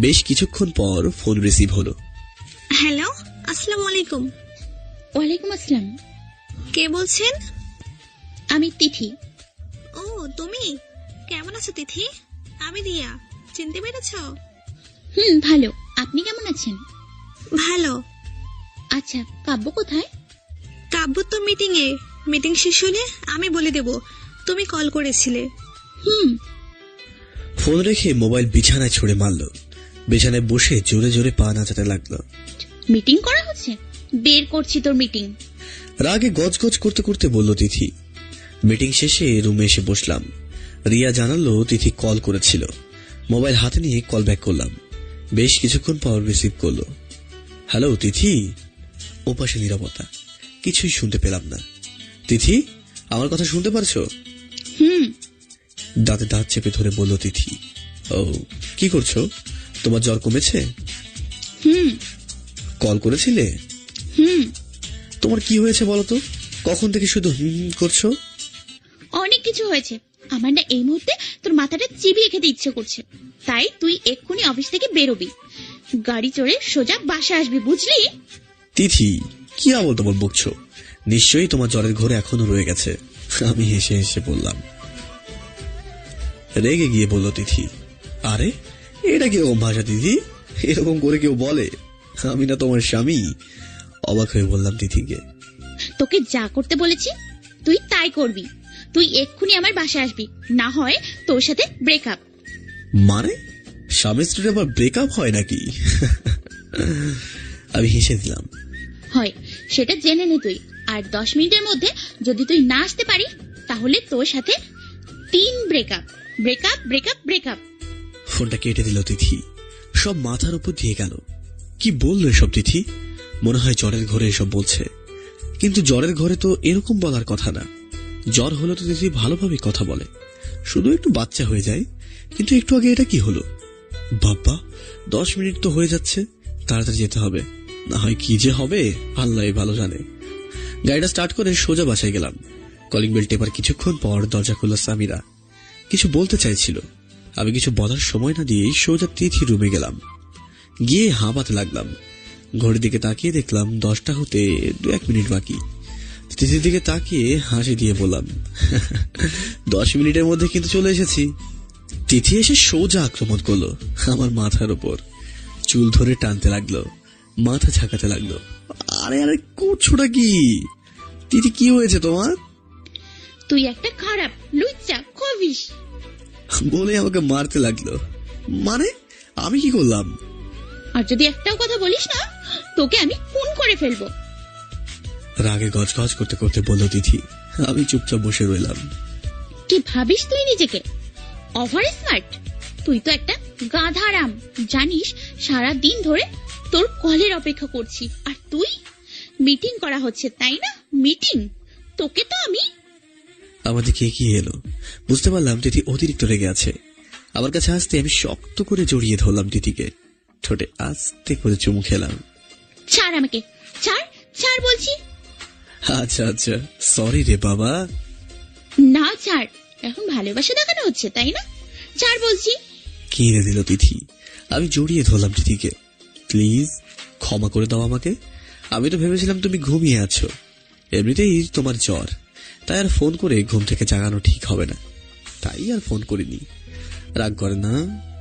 বেশ কিছুক্ষণ পর ফোন রিসিভ হলো। হ্যালো, আসসালামু আলাইকুম। ওয়ালাইকুম আসসালাম। কে বলছেন? আমি তিথি। ও তুমি কেমন আছো তিথি? আমি রিয়া, চিনতে পেরেছ? ভালো। আপনি কেমন আছেন? ভালো। আচ্ছা, কাব্য কোথায়? কাব্য তো মিটিং শেষ হলে আমি বলে দেব তুমি কল করেছিলে। ফোন রেখে মোবাইল বিছানায় ছুঁড়ে মারল। বিছানায় বসে জোরে জোরে পা নাচাতে লাগলো। মিটিং করা হচ্ছে? বের করছি তোর মিটিং। রাগে গজগজ করতে করতে বলল তিথি। মিটিং শেষে রুমে এসে বসলাম। রিয়া জানালো তিথি কল করেছিল। মোবাইল হাতে নিয়ে কল ব্যাক করলাম। বেশ কিছুক্ষণ পর রিসিভ করলো। হ্যালো তিথি। ওপাশে নীরবতা, কিছুই শুনতে পেলাম না। তিথি, আমার কথা শুনতে পারছো? দাঁতে দাঁত চেপে ধরে বলল তিথি। ও, কি করছো? তোমার জ্বর কমেছে? কল করেছিলে? তোমার কি হয়েছে বলো তো? কখন থেকে শুধু করছো? অনেক কিছু হয়েছে। আমার না এই মুহূর্তে তোর মাথাটা চিবিয়ে খেতে ইচ্ছে করছে। তাই তুই এক্ষুনি অফিস থেকে বেরোবি, গাড়ি চড়ে সোজা বাসা আসবি, বুঝলি? তিথি, কি আবল তাবল বকছো? নিশ্চয়ই তোমার জ্বরের ঘোরে এখনো রয়ে গেছে। আমি হেসে হেসে বললাম। রেগে গিয়ে বলল তিথি, আরে এটা কিরকম ভাষা দিদি? এরকম করে কেউ বলে? আমি না তোমার স্বামী? অবাক হয়ে বললাম তিথিকে। তোকে যা করতে বলেছি তুই তাই করবি। তুই এক্ষুনি আমার বাসায় আসবি, না হয় তোর সাথে ব্রেকআপ। মানে স্বামী স্ত্রীর আবার ব্রেকআপ হয় নাকি? আমি হেসে দিলাম। হয়, সেটা জেনে নে তুই। আর 10 মিনিটের মধ্যে যদি তুই না আসতে পারিস তাহলে তোর সাথে 3 ব্রেকআপ। Breakup breakup breakup. ফোনটা কেটে দিল তিথি। সব মাথার উপর দিয়ে গেল। কি বললো এসব তিথি? মনে হয় জ্বরের ঘরে এসব বলছে, কিন্তু জ্বরের ঘরে তো এরকম বলার কথা না। জ্বর হলো তো তিথি ভালোভাবে কথা বলে, শুধু একটু বাচ্চা হয়ে যায়। কিন্তু একটু আগে এটা কি হলো? বাবা, 10 মিনিট তো হয়ে যাচ্ছে, তাড়াতাড়ি যেতে হবে, না হয় কি যে হবে আল্লাহ ভালো জানে। গাড়িটা স্টার্ট করে সোজা বাসায় গেলাম। কলিং বেল টেপার কিছুক্ষণ পর দরজা খুলল সামিরা। কিছু বলতে চাইছিল, আমি কিছু বলার সময় না দিয়ে সোজা তিথি রুমে গেলাম। গিয়ে হাঁপাতে লাগলাম। ঘড়ির দিকে তাকিয়ে দেখলাম 10টা হতে 2-1 মিনিট বাকি। তিথির দিকে তাকিয়ে হাসি দিয়ে বললাম, 10 মিনিটের মধ্যে কিন্তু চলে এসেছি। তিথি এসে সোজা আক্রমণ করলো আমার মাথার উপর। চুল ধরে টানতে লাগলো, মাথা ঝাঁকাতে লাগলো। আরে আরে করছোটা কি? তিথি, কি হয়েছে তোমার? তুই একটা খারাপ লুচ্চা খবিস বলে আমাকে মারতে লাগলো। মানে আমি কি করলাম? আর যদি একটাও কথা বলিস না, তোকে আমি খুন করে ফেলবো। রাগে গজগজ করতে করতে বলল তিথি। আমি চুপচাপ বসে রইলাম। কি ভাবিস তুই নিজেকে? Over smart. তুই তো একটা গাধারাম, জানিস? সারা দিন ধরে তোর কলের অপেক্ষা করছি, আর তুই মিটিং করা হচ্ছে তাই না? মিটিং? তোকে তো আমি। আমার দিকে এগিয়ে এলো। বুঝতে পারলাম তিথি অতিরিক্ত রেগে আছে। আমার কাছে আসতে আমি শক্ত করে জড়িয়ে ধরলাম তিথিকে। ঠোঁটে আস্তে করে চুমু খেলাম। ছাড় আমাকে, ছাড় ছাড় বলছি। আচ্ছা আচ্ছা, সরি রে বাবা। না ছাড়, এখন ভালোবাসা দেখানো হচ্ছে তাই না? ছাড় বলছি। কেঁদে দিল তিথি। আমি জড়িয়ে ধরলাম তিথিকে। প্লিজ ক্ষমা করে দাও আমাকে। আমি তো ভেবেছিলাম তুমি ঘুমিয়ে আছো, এমনিতেই তোমার জ্বর, তাই আর ফোন করে ঘুম থেকে জাগানো ঠিক হবে না, তাই আর ফোন করিনি। রাগ করে না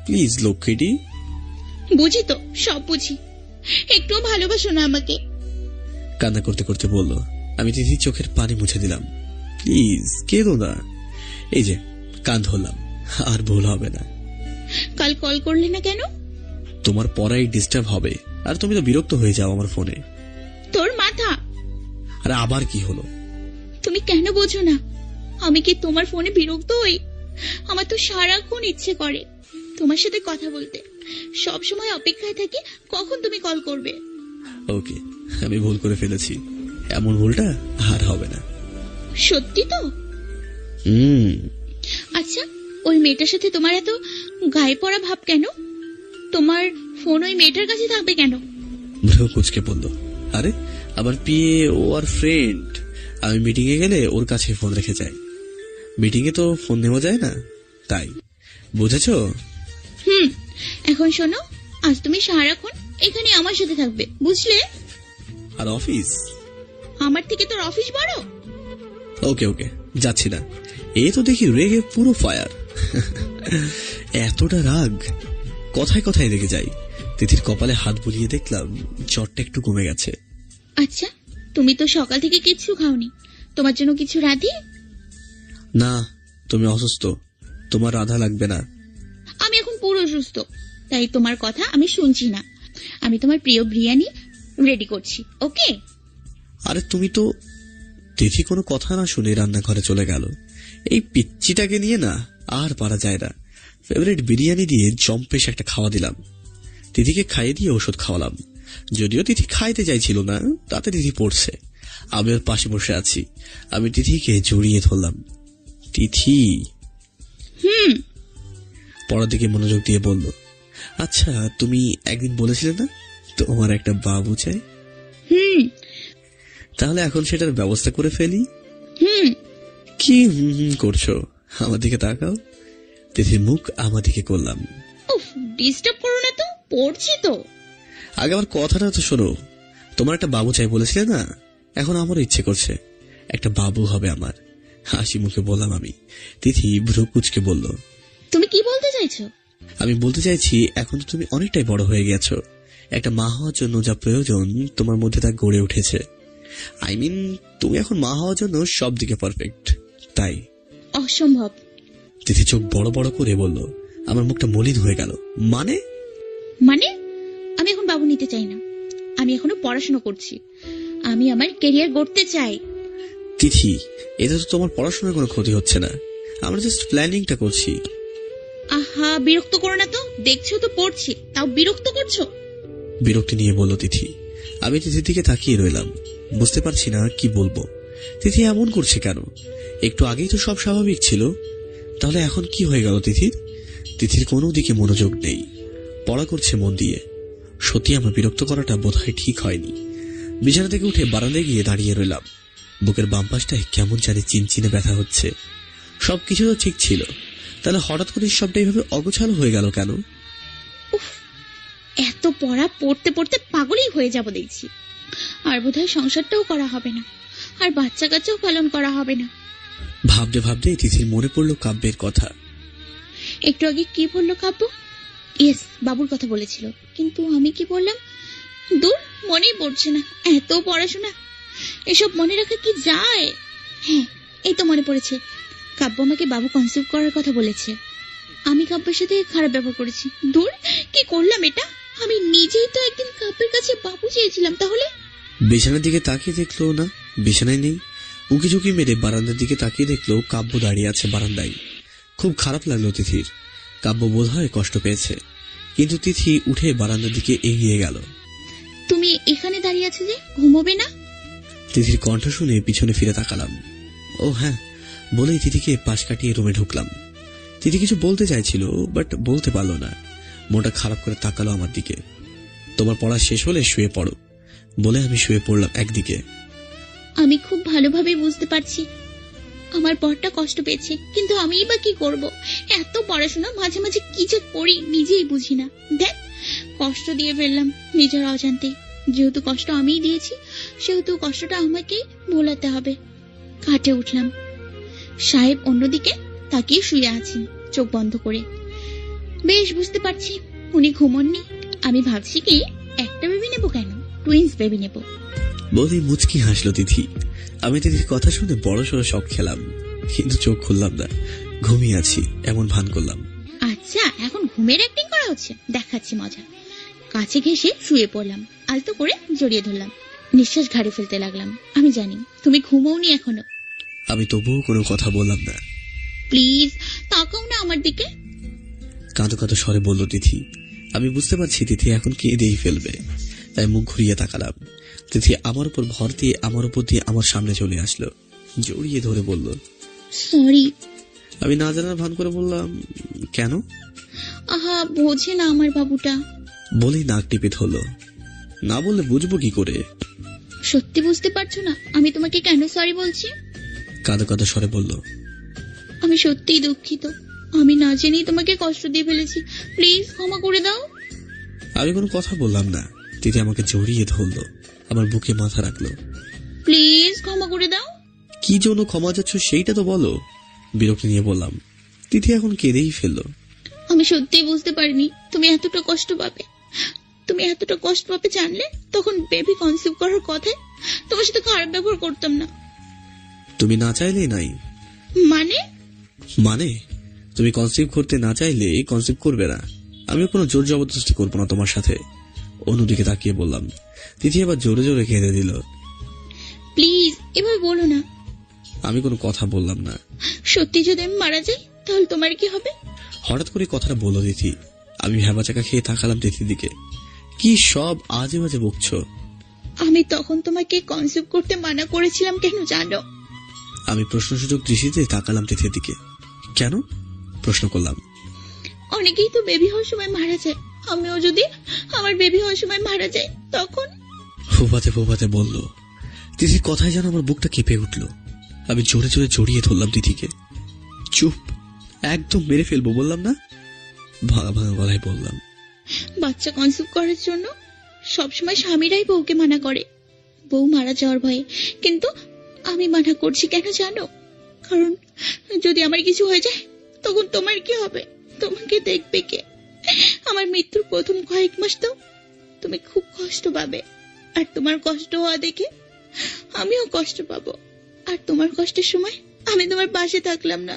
প্লিজ লক্ষ্মীটি। বুঝি তো, সব বুঝি। একটুও ভালোবাসো না আমাকে? কান্না করতে করতে বলল। আমি তিথির চোখের পানি মুছে দিলাম। প্লিজ কেঁদো না। এই যে কান ধরলাম, আর ভুল হবে না। কাল কল করলে না কেন? তোমার পড়াই ডিস্টার্ব হবে, আর তুমি তো বিরক্ত হয়ে যাও আমার ফোনে। তোর মাথা। আরে আবার কি হলো? তুমি কেন বোঝো না? আমি কি তোমার ফোনে বিরক্ত হই? আমার তো সারাক্ষণ ইচ্ছে করে তোমার সাথে কথা বলতে। সব সময় অপেক্ষায় থাকি কখন তুমি কল করবে। ওকে, আমি ভুল করে ফেলেছি, এমন ভুলটা আর হবে না। সত্যি তো? আচ্ছা, ওই মেয়েটার সাথে তোমার এত গায়ে পড়া ভাব কেন? তোমার ফোন ওই মেয়েটার কাছে থাকবে কেন? ভ্রু কুচকে বলল, আরে আমার পিয়ে ও আর ফ্রেন্ড, আমি মিটিং এ গেলে ওর কাছে ফোন রেখে যাই। মিটিং এ তো ফোন নেওয়া যায় না, তাই। বুঝেছো? এখন শোনো, আজ তুমি সারাক্ষণ এখানে আমার সাথে থাকবে, বুঝলে? আর অফিস? আমার থেকে তোর অফিস বড়? ওকে ওকে, যাচ্ছি না। এ তো দেখি রেগে পুরো ফায়ার। এতটা রাগ, কথায় কথায় রেগে যাই। তিথির কপালে হাত বুলিয়ে দেখলাম জ্বরটা একটু কমে গেছে। আচ্ছা, তুমি তো সকাল থেকে কিচ্ছু খাওনি, তোমার জন্য কিছু রাঁধি? না, তুমি অসুস্থ, তোমার রাধা লাগবে না। আমি এখন পুরো সুস্থ, তাই তোমার কথা আমি শুনছি না। আমি তোমার প্রিয় বিরিয়ানি রেডি করছি, ওকে? আরে তুমি তো। তিথি কোনো কথা না শুনে রান্নাঘরে চলে গেল। এই পিচ্চিটাকে নিয়ে না আর পারা যায় না। ফেভারিট বিরিয়ানি দিয়ে জম্পেশ একটা খাওয়া দিলাম। তিথিকে খাইয়ে দিয়ে ওষুধ খাওয়ালাম। যদিও তিথি খাইতে চাইছিল না, তাতে তিথি পড়ছে। আমি ওর পাশে বসে আছি। আমি তিথিকে জড়িয়ে ধরলাম। তিথি পড়ার দিকে মনোযোগ দিয়ে বলল, আচ্ছা তুমি একদিন বলেছিলে না তোমার একটা বাবু চাই? তাহলে এখন সেটার ব্যবস্থা করে ফেলি। কি করছো? আমার দিকে তাকাও। তিথির মুখ আমার দিকে করলাম। উফ, ডিস্টার্ব করো না তো, পড়ছি তো। আগে আমার কথাটা তো শোনো। তোমার একটা বাবু চাই বলেছিলে না, এখন আমারও ইচ্ছে করছে একটা বাবু হবে আমার। হাসি মুখে বললাম আমি। তিথি ভ্রু কুঁচকে বলল, তুমি কি বলতে চাইছো? আমি বলতে চাইছি এখন তো তুমি অনেকটাই বড় হয়ে গেছো। একটা মা হওয়ার জন্য যা প্রয়োজন তোমার মধ্যে তা গড়ে উঠেছে। আই মিন, তুমি এখন মা হওয়ার জন্য সব দিকে পারফেক্ট। তাই অসম্ভব। তিথি চোখ বড় বড় করে বলল। আমার মুখটা মলিন হয়ে গেল। মানে? মানে আমি এখন বাবু নিতে চাই না। আমি এখনো পড়াশোনা করছি। আমি আমার ক্যারিয়ার গড়তে চাই। তিথি, এতে তো তোমার পড়াশোনার কোনো ক্ষতি হচ্ছে না। আমরা জাস্ট প্ল্যানিংটা করছি। আহা, বিরক্ত করো না তো, দেখছো তো পড়ছি, তাও বিরক্ত করছো। বিরক্তি নিয়ে বলল তিথি। আমি তিথির দিকে তাকিয়ে রইলাম, বুঝতে পারছি না কি বলবো। তিথি এমন করছে কেন? একটু আগেই তো সব স্বাভাবিক ছিল, তাহলে এখন কি হয়ে গেল তিথির? তিথির কোনো দিকে মনোযোগ নেই, পড়া করছে মন দিয়ে। সত্যি আমার বিরক্ত করাটা বোধহয় ঠিক হয়নি। বিছানা থেকে উঠে বারান্দায় গিয়ে দাঁড়িয়ে রইলাম। বুকের বাম পাশটায় কেমন জানি চিনচিনে ব্যথা হচ্ছে। সবকিছু তো ঠিক ছিল, তাহলে হঠাৎ করে সবটা এইভাবে অগোছালো হয়ে গেল কেন? উফ, এত পড়া পড়তে পড়তে পাগলই হয়ে যাব দেখছি। আর বোধহয় সংসারটাও করা হবে না, আর বাচ্চা কাচ্চাও পালন করা হবে না। ভাবতে ভাবতে তিথির মনে পড়লো কাব্যের কথা। একটু আগে কি বললো কাব্য? ইয়েস, বাবুর কথা বলেছিল, কিন্তু আমি কি বললাম? দূর, মনেই পড়ছে না। এত পড়াশোনা, এসব মনে রাখা কি যায়? হ্যাঁ, এই তো মনে পড়েছে। কাব্য আমাকে বাবু কনসিভ করার কথা বলেছে। আমি কাব্যের সাথে খারাপ ব্যবহার করেছি। দূর, কি করলাম এটা? আমি নিজেই তো একদিন কাব্যের কাছে বাবু চেয়েছিলাম। তাহলে বিছানার দিকে তাকিয়ে দেখলো না, বিছানায় নেই। উকি ঝুঁকি মেরে বারান্দার দিকে তাকিয়ে দেখলো কাব্য দাঁড়িয়ে আছে বারান্দায়। খুব খারাপ লাগলো তিথির। কাব্য বোধহয় কষ্ট পেয়েছে, কিন্তু তিথি উঠে বারান্দার দিকে এগিয়ে গেল। তুমি এখানে দাঁড়িয়ে আছো যে, ঘুমোবে না? তিথির কণ্ঠ শুনে পিছনে ফিরে তাকালাম। ও হ্যাঁ বলেই তিথিকে পাশ কাটিয়ে রুমে ঢুকলাম। তিথি কিছু বলতে চাইছিল, বাট বলতে পারলো না। মনটা খারাপ করে তাকালো আমার দিকে। তোমার পড়া শেষ হলে শুয়ে পড়ো বলে আমি শুয়ে পড়লাম একদিকে। আমি খুব ভালোভাবে বুঝতে পারছি আমার বরটা কষ্ট পেয়েছে, কিন্তু আমিই বা কি করব? এত পড়াশোনা, মাঝে মাঝে কি যে করি নিজেই বুঝি না। দেখ, কষ্ট দিয়ে ফেললাম নিজের অজান্তেই। যেহেতু কষ্ট আমিই দিয়েছি, সেহেতু কষ্টটা আমাকেই ভোলাতে হবে। কাটে উঠলাম। সাহেব অন্যদিকে তাকিয়ে শুয়ে আছেন চোখ বন্ধ করে। বেশ বুঝতে পারছি উনি ঘুমননি। আমি ভাবছি কি, একটা বেবি নেবো কেন, টুইন্স বেবি নেবো। বলেই মুচকি হাসলো তিথি। আমি তিথির কথা শুনে বড় সড়ো শখ খেলাম, কিন্তু চোখ খুললাম না। ঘুমিয়ে আছি এমন ভান করলাম। আচ্ছা, এখন ঘুমের অ্যাক্টিং করা হচ্ছে, দেখাচ্ছি মজা। কাছে ঘেঁষে শুয়ে পড়লাম, আলতো করে জড়িয়ে ধরলাম, নিঃশ্বাস ঘাড়ে ফেলতে লাগলাম। আমি জানি তুমি ঘুমোওনি এখনো। আমি তবুও কোনো কথা বললাম না। প্লিজ তাকাও না আমার দিকে। কাঁদো কাঁদো স্বরে বলল তিথি। আমি বুঝতে পারছি তিথি এখন কেঁদেই ফেলবে, তাই মুখ ঘুরিয়ে তাকালাম। তিথি আমার উপর ভর দিয়ে আমার উপর দিয়ে আমার সামনে চলে আসলো, জড়িয়ে ধরে বলল, সরি। আমি না জানার ভান করে বললাম, কেন? আহা, বোঝে না আমার বাবুটা। বলেই নাক টিপে ধরলো। না বললে বুঝবো কি করে? সত্যি বুঝতে পারছো না আমি তোমাকে কেন সরি বলছি? কাঁদো কাঁদো স্বরে বলল, আমি সত্যিই দুঃখিত। আমি না জেনেই তোমাকে কষ্ট দিয়ে ফেলেছি। প্লিজ ক্ষমা করে দাও। আমি কোনো কথা বললাম না। তিথি আমাকে জড়িয়ে ধরলো, আমার বুকে মাথা রাখলো। প্লিজ ক্ষমা করে দাও। কি জন্য ক্ষমা যাচ্ছ সেইটা তো বলো। বিরক্তি নিয়ে বললাম। তিথি এখন কেঁদেই ফেললো। আমি সত্যিই বুঝতে পারিনি তুমি এতটা কষ্ট পাবে। তুমি এতটা কষ্ট পাবে জানলে তখন বেবি কনসিভ করার কথায় তোমার সাথে খারাপ ব্যবহার করতাম না। তুমি না চাইলেই নাই। মানে? মানে তুমি কনসিভ করতে না চাইলে কনসিভ করবে না। আমিও কোনো জোর জবরদস্তি করবো না তোমার সাথে। অন্যদিকে তাকিয়ে বললাম। তিথি আবার জোরে জোরে কেঁদে দিল। প্লিজ এভাবে বলো না। আমি কোনো কথা বললাম না। সত্যি যদি আমি মারা যাই তাহলে তোমার কি হবে? হঠাৎ করে কথাটা বলল তিথি। আমি ভ্যাবাচাকা খেয়ে তাকালাম তিথির দিকে। কি সব আজে বাজে বকছো? আমি তখন তোমাকে কনসিভ করতে মানা করেছিলাম কেন জানো? আমি প্রশ্নসূচক দৃষ্টিতে তাকালাম তিথির দিকে। কেন প্রশ্ন করলাম। অনেকেই তো বেবি হওয়ার সময় মারা যায়। আমিও যদি আমার বেবি হওয়ার সময় মারা যায় তখন? ফোপাতে ফোপাতে বলল। তিথির কথায় যেন আমার বুকটা কেঁপে উঠল। আমি জোরে জোরে জড়িয়ে ধরলাম তিথিকে। চুপ, একদম মেরে ফেলবো বললাম না? ভাঙা ভাঙা গলায় বললাম। বাচ্চা কনসিভ করার জন্য সবসময় স্বামীরাই বউকে মানা করে, বউ মারা যাওয়ার ভয়ে। কিন্তু আমি মানা করছি কেন জানো? কারণ যদি আমার কিছু হয়ে যায় তখন তোমার কি হবে? তোমাকে দেখবে কে? আমার মৃত্যুর প্রথম কয়েক মাস তো তুমি খুব কষ্ট পাবে। আর তোমার কষ্ট হওয়া দেখে আমিও কষ্ট পাবো। আর তোমার কষ্টের সময় আমি তোমার পাশে থাকলাম না,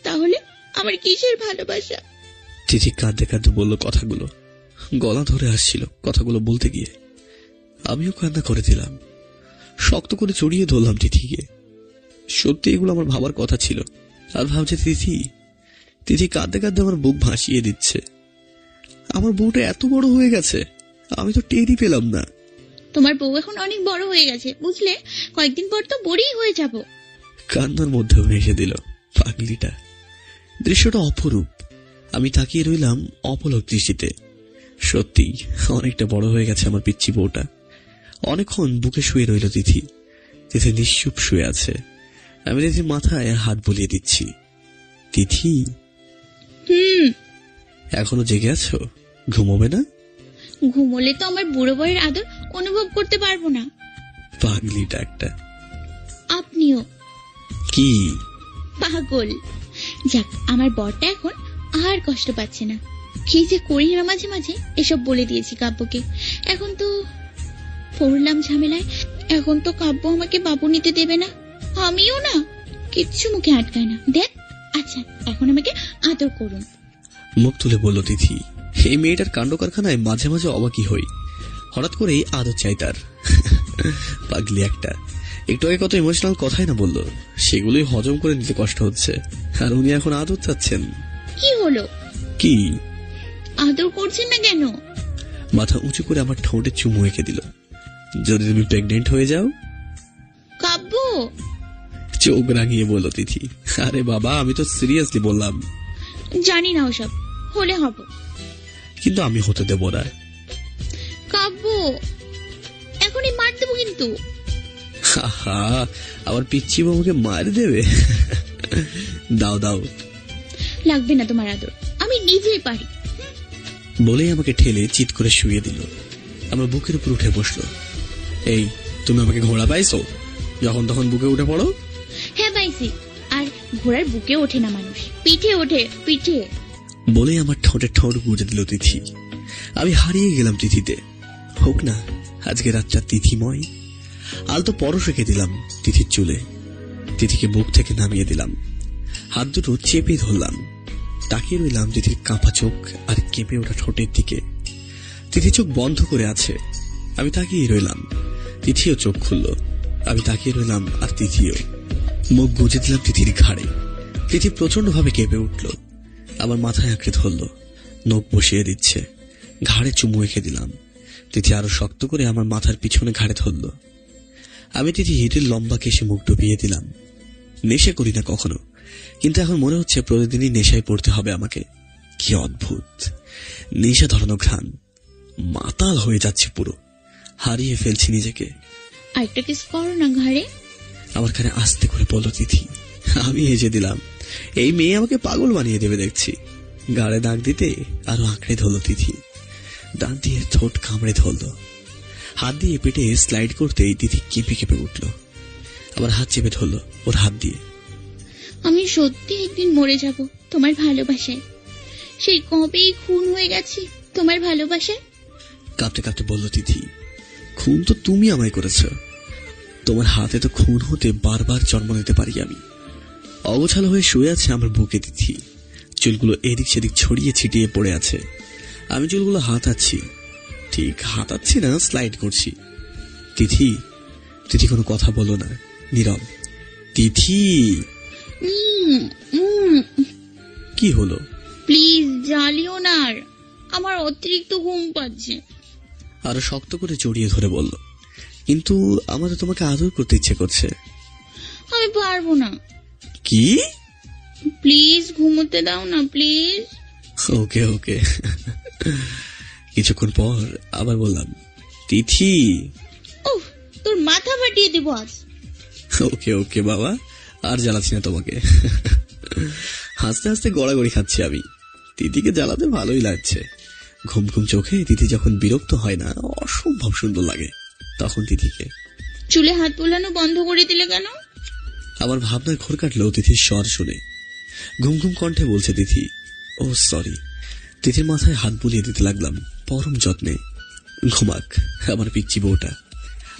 তাহলে আমার কিসের ভালোবাসা? তিথি কাঁদতে কাঁদতে বলল কথাগুলো। গলা ধরে আসছিল কথাগুলো বলতে গিয়ে। আমিও কান্না করে দিলাম। শক্ত করে জড়িয়ে ধরলাম তিথিকে। সত্যি এগুলো আমার ভাবার কথা ছিল। আর ভাবছে তিথি কাঁদতে কাঁদতে আমার বুক ভাসিয়ে দিচ্ছে। আমার বউটা এত বড় হয়ে গেছে, আমি তো টেরই পেলাম না। তোমার বউ এখন অনেক বড় হয়ে গেছে বুঝলে, কয়েকদিন পর তো বড়ই হয়ে যাব। কান্নার মধ্যেও হেসে দিল পাগলিটা। দৃশ্যটা অপরূপ। আমি তাকিয়ে রইলাম অপলক দৃষ্টিতে। সত্যি অনেকটা বড় হয়ে গেছে আমার পিচ্চি বউটা। অনেকক্ষণ বুকে শুয়ে রইল তিথি। তিথি নিশ্চুপ শুয়ে আছে। আমি তিথির মাথায় হাত বুলিয়ে দিচ্ছি। তিথি, এখনো জেগে আছো? ঘুমোবে না? ঘুমোলে তো আমার বুড়ো বরের আদর অনুভব করতে পারবো না। পাগলিটা একটা। আপনিও কি পাগল। যাক, আমার বরটা এখন আর কষ্ট পাচ্ছে না। কি যে করি না মাঝে মাঝে এসব বলে দিয়েছি কাব্যকে। এখন তো পড়লাম ঝামেলায়। এখন তো কাব্য আমাকে বাবু নিতে দেবে না, আমিও না। কিচ্ছু মুখে আটকায় না। দেখ, আচ্ছা এখন আমাকে আদর করুন। মুখ তুলে বলল তিথি। এই মেয়েটার কাণ্ড কারখানায় মাঝে মাঝে অবাকি হই। হঠাৎ করেই আদর চাই তার। পাগলি একটা। একটু আগে কত ইমোশনাল কথাই না বললো, সেগুলোই হজম করে নিতে কষ্ট হচ্ছে। আর উনি এখন আদর চাচ্ছেন। কি হলো? কি আদর করছেন না কেন? মাথা উঁচু করে আমার ঠোঁটে চুমু এঁকে দিল। যদি তুমি প্রেগনেন্ট হয়ে যাও? কাব্য, চোখ রাঙিয়ে বলল তিথি। আরে বাবা, আমি তো সিরিয়াসলি বললাম। জানি না ওসব, হলে হব। কিন্তু আমি হতে দেব না। কাব্য, এখনই মার দেবো কিন্তু। আহা, আবার পিচ্ছি বাবুকে মার দেবে? দাও দাও। লাগবে না তোমার আদর, আমি নিজেই পারি। বলেই আমাকে ঠেলে চিৎ করে শুয়ে দিল। আমার বুকের উপর উঠে বসলো। এই, তুমি আমাকে ঘোড়া পাইছো? যখন তখন বুকে উঠে পড়ো। হ্যাঁ পাইছি। আর ঘোড়ার বুকে ওঠে না মানুষ, পিঠে ওঠে, পিঠে। বলেই আমার ঠোঁটে ঠোঁট গুঁজে দিল তিথি। আমি হারিয়ে গেলাম তিথিতে। হোক না আজকে রাতটা তিথিময়। আলতো পরশ রেখে দিলাম তিথির চুলে। তিথিকে বুক থেকে নামিয়ে দিলাম। হাত দুটো চেপে ধরলাম। তাকিয়ে রইলাম তিথির কাঁপা চোখ আর কেঁপে ওঠা ঠোঁটের দিকে। তিথি চোখ বন্ধ করে আছে। আমি তাকিয়ে রইলাম। তিথিও চোখ খুলল। আমি তাকিয়ে রইলাম আর তিথিও। মুখ গুজে দিলাম তিথির ঘাড়ে। তিথি প্রচন্ড ভাবে কেঁপে উঠল। আমার মাথায় আঁকড়ে ধরল। নখ বসিয়ে দিচ্ছে। ঘাড়ে চুমু এঁকে দিলাম। তিথি আরো শক্ত করে আমার মাথার পিছনে ঘাড়ে ধরল। আমি তিথি হিটের লম্বা কেশে মুখ ডুবিয়ে দিলাম। নেশা করি না কখনো, কিন্তু এখন মনে হচ্ছে প্রতিদিনই নেশায় পড়তে হবে আমাকে। কি অদ্ভুত নেশা ধরানো ঘ্রাণ। মাতাল হয়ে যাচ্ছে পুরো, হারিয়ে ফেলছি নিজেকে। আরেকটা কিস করো না ঘাড়ে। আমার কানে আস্তে করে বলল তিথি। আমি হেসে দিলাম। এই মেয়ে আমাকে পাগল বানিয়ে দেবে দেখছি। গাড়ে দাগ দিতে আরো আঁকড়ে ধরল তিথি। দাঁত দিয়ে ঠোঁট কামড়ে ধরল। হাত দিয়ে পেটে স্লাইড করতেই তিথি কেঁপে কেঁপে উঠল। আমার হাত চেপে ধরলো ওর হাত দিয়ে। আমি সত্যি একদিন মরে যাব তোমার ভালোবাসায়। সেই কবেই খুন হয়ে গেছি তোমার ভালোবাসায়। কাঁপতে কাঁপতে বলল তিথি, খুন তো তুমি আমায় করেছ। তোমার হাতে তো খুন হতে বারবার জন্ম নিতে পারি আমি। অগোছালো হয়ে শুয়ে আছে আমার বুকে তিথি, চুলগুলো এদিক সেদিক ছড়িয়ে ছিটিয়ে পড়ে আছে। আমি চুলগুলো হাতাচ্ছি, ঠিক হাতাচ্ছি না, স্লাইড করছি। তিথি, তিথি কোনো কথা বলো না, নীরব। তিথি, কি হলো? প্লিজ জ্বালিও না আর, আমার অতিরিক্ত ঘুম পাচ্ছে। আরো শক্ত করে জড়িয়ে ধরে বলল, কিন্তু আমার তো তোমাকে আদর করতে ইচ্ছে করছে। আমি পারবো না। কি? প্লিজ ঘুমোতে দাও না প্লিজ। ওকে ওকে। কিছুক্ষণ পর আবার বললাম, তিথি। উফ, তোর মাথা ফাটিয়ে দিব আজ। ওকে ওকে বাবা, আর জ্বালাচ্ছি না তোমাকে। হাসতে হাসতে গড়াগড়ি খাচ্ছি আমি। তিথিকে জ্বালাতে ভালোই লাগছে। ঘুম ঘুম চোখে তিথি যখন বিরক্ত হয় না, অসম্ভব সুন্দর লাগে তখন তিথিকে। চুলে হাত বোলানো বন্ধ করে দিলে কেন? আমার ভাবনার ঘোর কাটলো তিথির স্বর শুনে। ঘুম ঘুম কণ্ঠে বলছে তিথি, ও সরি। তিথির মাথায় হাত বুলিয়ে দিতে লাগলাম পরম যত্নে। ঘুমাক আমার পিচ্চি বউটা,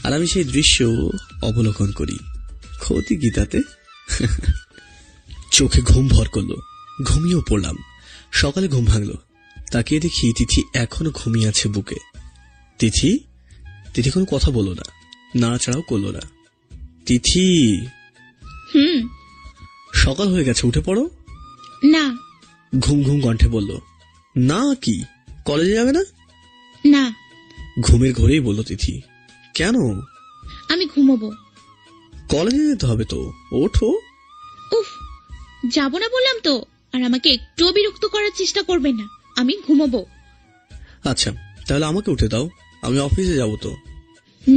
আর আমি সেই দৃশ্য অবলোকন করি। ক্ষতি কি তাতে? চোখে ঘুম ভর করলো, ঘুমিয়েও পড়লাম। সকালে ঘুম ভাঙলো, তাকিয়ে দেখি তিথি এখনো ঘুমিয়ে আছে বুকে। তিথি, তিথি কোনো কথা বললো না, নাড়াচাড়াও করলো না। তিথি, সকাল হয়ে গেছে, উঠে পড়ো। না। ঘুম ঘুম কণ্ঠে বলল। না কি, কলেজে যাবে না? না। ঘুমের ঘরেই বলল তিথি। কেন? আমি ঘুমোবো। কলেজে যেতে হবে তো, ওঠো। উফ, যাবো না বললাম তো, আর আমাকে একটুও বিরক্ত করার চেষ্টা করবেন না। আমি ঘুমোবো। আচ্ছা তাহলে আমাকে উঠে দাও, আমি অফিসে যাব তো।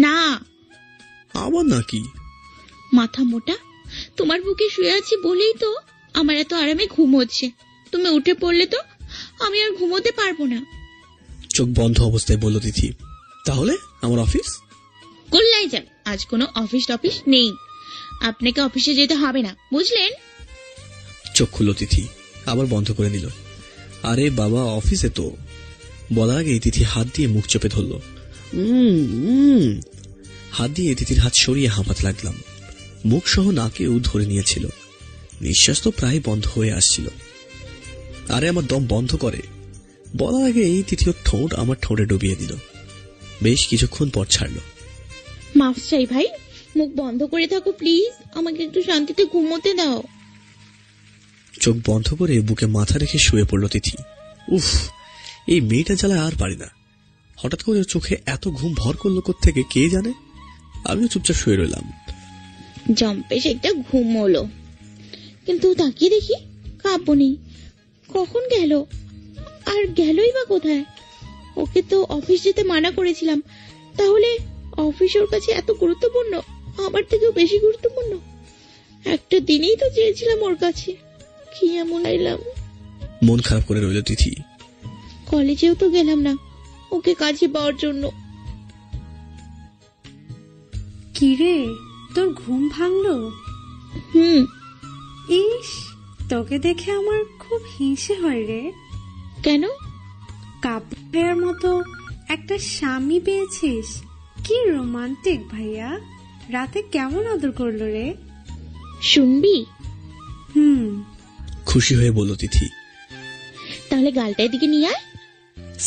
না। আবার নাকি? মাথা মোটা, তোমার বুকে শুয়ে আছি বলেই তো আমার এত আরামে ঘুম হচ্ছে। তুমি উঠে পড়লে তো আমি আর ঘুমোতে পারবো না। চোখ বন্ধ অবস্থায় বলল তিথি, তাহলে আমার অফিস? গোল্লাই যান, আজ কোনো অফিস টফিস নেই। আপনাকে অফিসে যেতে হবে না, বুঝলেন? চোখ খুলল তিথি, আবার বন্ধ করে নিল। আরে বাবা, অফিসে তো। বলার আগে তিথি হাত দিয়ে মুখ চেপে ধরল। হাত দিয়ে তিথির হাত সরিয়ে হাঁপাতে লাগলাম। মুখ সহ নাকেও ধরে নিয়েছিল। নিঃশ্বাস তো প্রায় বন্ধ হয়ে আসছিল। আরে আমার দম বন্ধ করে। বলার আগে এই তিথির ঠোঁট আমার ঠোঁটে ডুবিয়ে দিল। বেশ কিছুক্ষণ পর ছাড়ল। মাফ চাই ভাই, মুখ বন্ধ করে থাকো প্লিজ, আমাকে একটু শান্তিতে ঘুমোতে দাও। চোখ বন্ধ করে বুকে মাথা রেখে শুয়ে পড়ল তিথি। উফ, এই মেয়েটা জ্বালায় আর পারি না। হঠাৎ করে চোখে এত ঘুম ভর করলো কোত্থেকে কে জানে। আমিও চুপচাপ শুয়ে রইলাম। জম্পেশ একটা ঘুম হলো, কিন্তু তাকিয়ে দেখি কাব্য নেই। কখন গেল? আর গেলই বা কোথায়? ওকে তো অফিস যেতে মানা করেছিলাম, তাহলে অফিস ওর কাছে এত গুরুত্বপূর্ণ, আমার থেকেও বেশি গুরুত্বপূর্ণ? একটা দিনেই তো চেয়েছিলাম ওর কাছে, কি এমন আইলাম। মন খারাপ করে রইল তিথি। কলেজেও তো গেলাম না ওকে কাছে পাওয়ার জন্য। কিরে, তোর ঘুম ভাঙলো? ইস, তোকে দেখে আমার খুব হিংসে হয় রে। কেন? কাব্য ভাইয়ার মতো একটা স্বামী পেয়েছিস। কি রোমান্টিক ভাইয়া, রাতে কেমন আদর করলো রে? শুনবি? খুশি হয়ে বলল তিথি। তাহলে গালটা এদিকে নিয়ে আয়।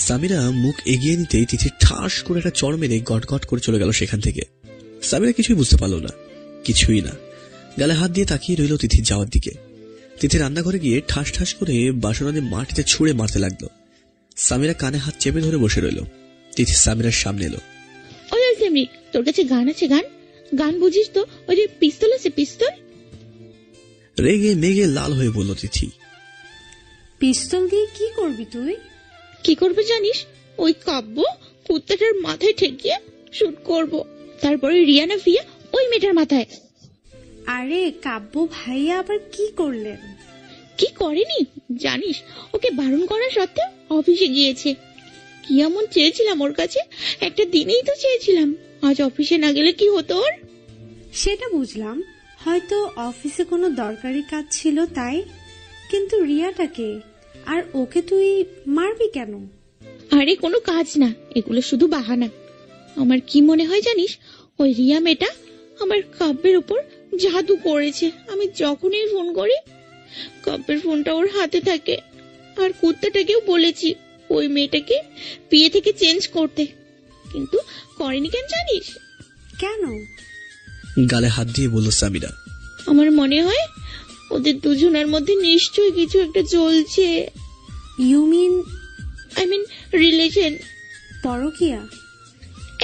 সামিরা মুখ এগিয়ে নিতেই তিথি ঠাস করে একটা চড় মেরে গট গট করে চলে গেল সেখান থেকে। সামিরা কিছুই বুঝতে পারল না, কিছুই না। গালে হাত দিয়ে তাকিয়ে রইল তিথির যাওয়ার দিকে। তিথি রান্নাঘরে গিয়ে ঠাস ঠাস করে বাসনাদি মাটিতে ছুঁড়ে মারতে লাগলো। সামিরা কানে হাত চেপে ধরে বসে রইল। তিথি সামিরার সামনে এলো। ওই সেমরি, তোর কাছে গান আছে? গান গান বুঝিস তো? ওই যে পিস্তল আছে, পিস্তল। রেগে মেগে লাল হয়ে বলল তিথি। পিস্তল দিয়ে কি করবি তুই? কি করবে জানিস? ওই কাব্য কুত্তাটার মাথায় ঠেকিয়ে শুট করব, তারপরে রিয়ানা ফিয়া ওই মেয়েটার মাথায়। আরে কাব্য ভাইয়া আবার কি করলেন? কি করেনি জানিস? ওকে বারণ করা সত্ত্বেও অফিসে গিয়েছে। কি এমন চেয়েছিলাম ওর কাছে? একটা দিনেই তো চেয়েছিলাম। আজ অফিসে না গেলে কি হতো ওর? সেটা বুঝলাম, হয়তো অফিসে কোনো দরকারি কাজ ছিল তাই। কিন্তু রিয়াটাকে আর ওকে তুই মারবি কেন? আরে কোনো কাজ না, এগুলো শুধু বাহানা। আমার কি মনে হয় জানিস, ওই রিয়া মেয়েটা আমার কাব্যের উপর জাদু করেছে। আমি যখনই ফোন করি কাব্যের ফোনটা ওর হাতে থাকে। আর কুত্তাটাকেও বলেছি ওই মেয়েটাকে বিয়ে থেকে চেঞ্জ করতে, কিন্তু করেনি। কেন জানিস? কেন? গালে হাত দিয়ে বলল সামিরা। আমার মনে হয় ওদের দুজনের মধ্যে নিশ্চয়ই কিছু একটা চলছে। You mean? I mean relation. পরকিয়া?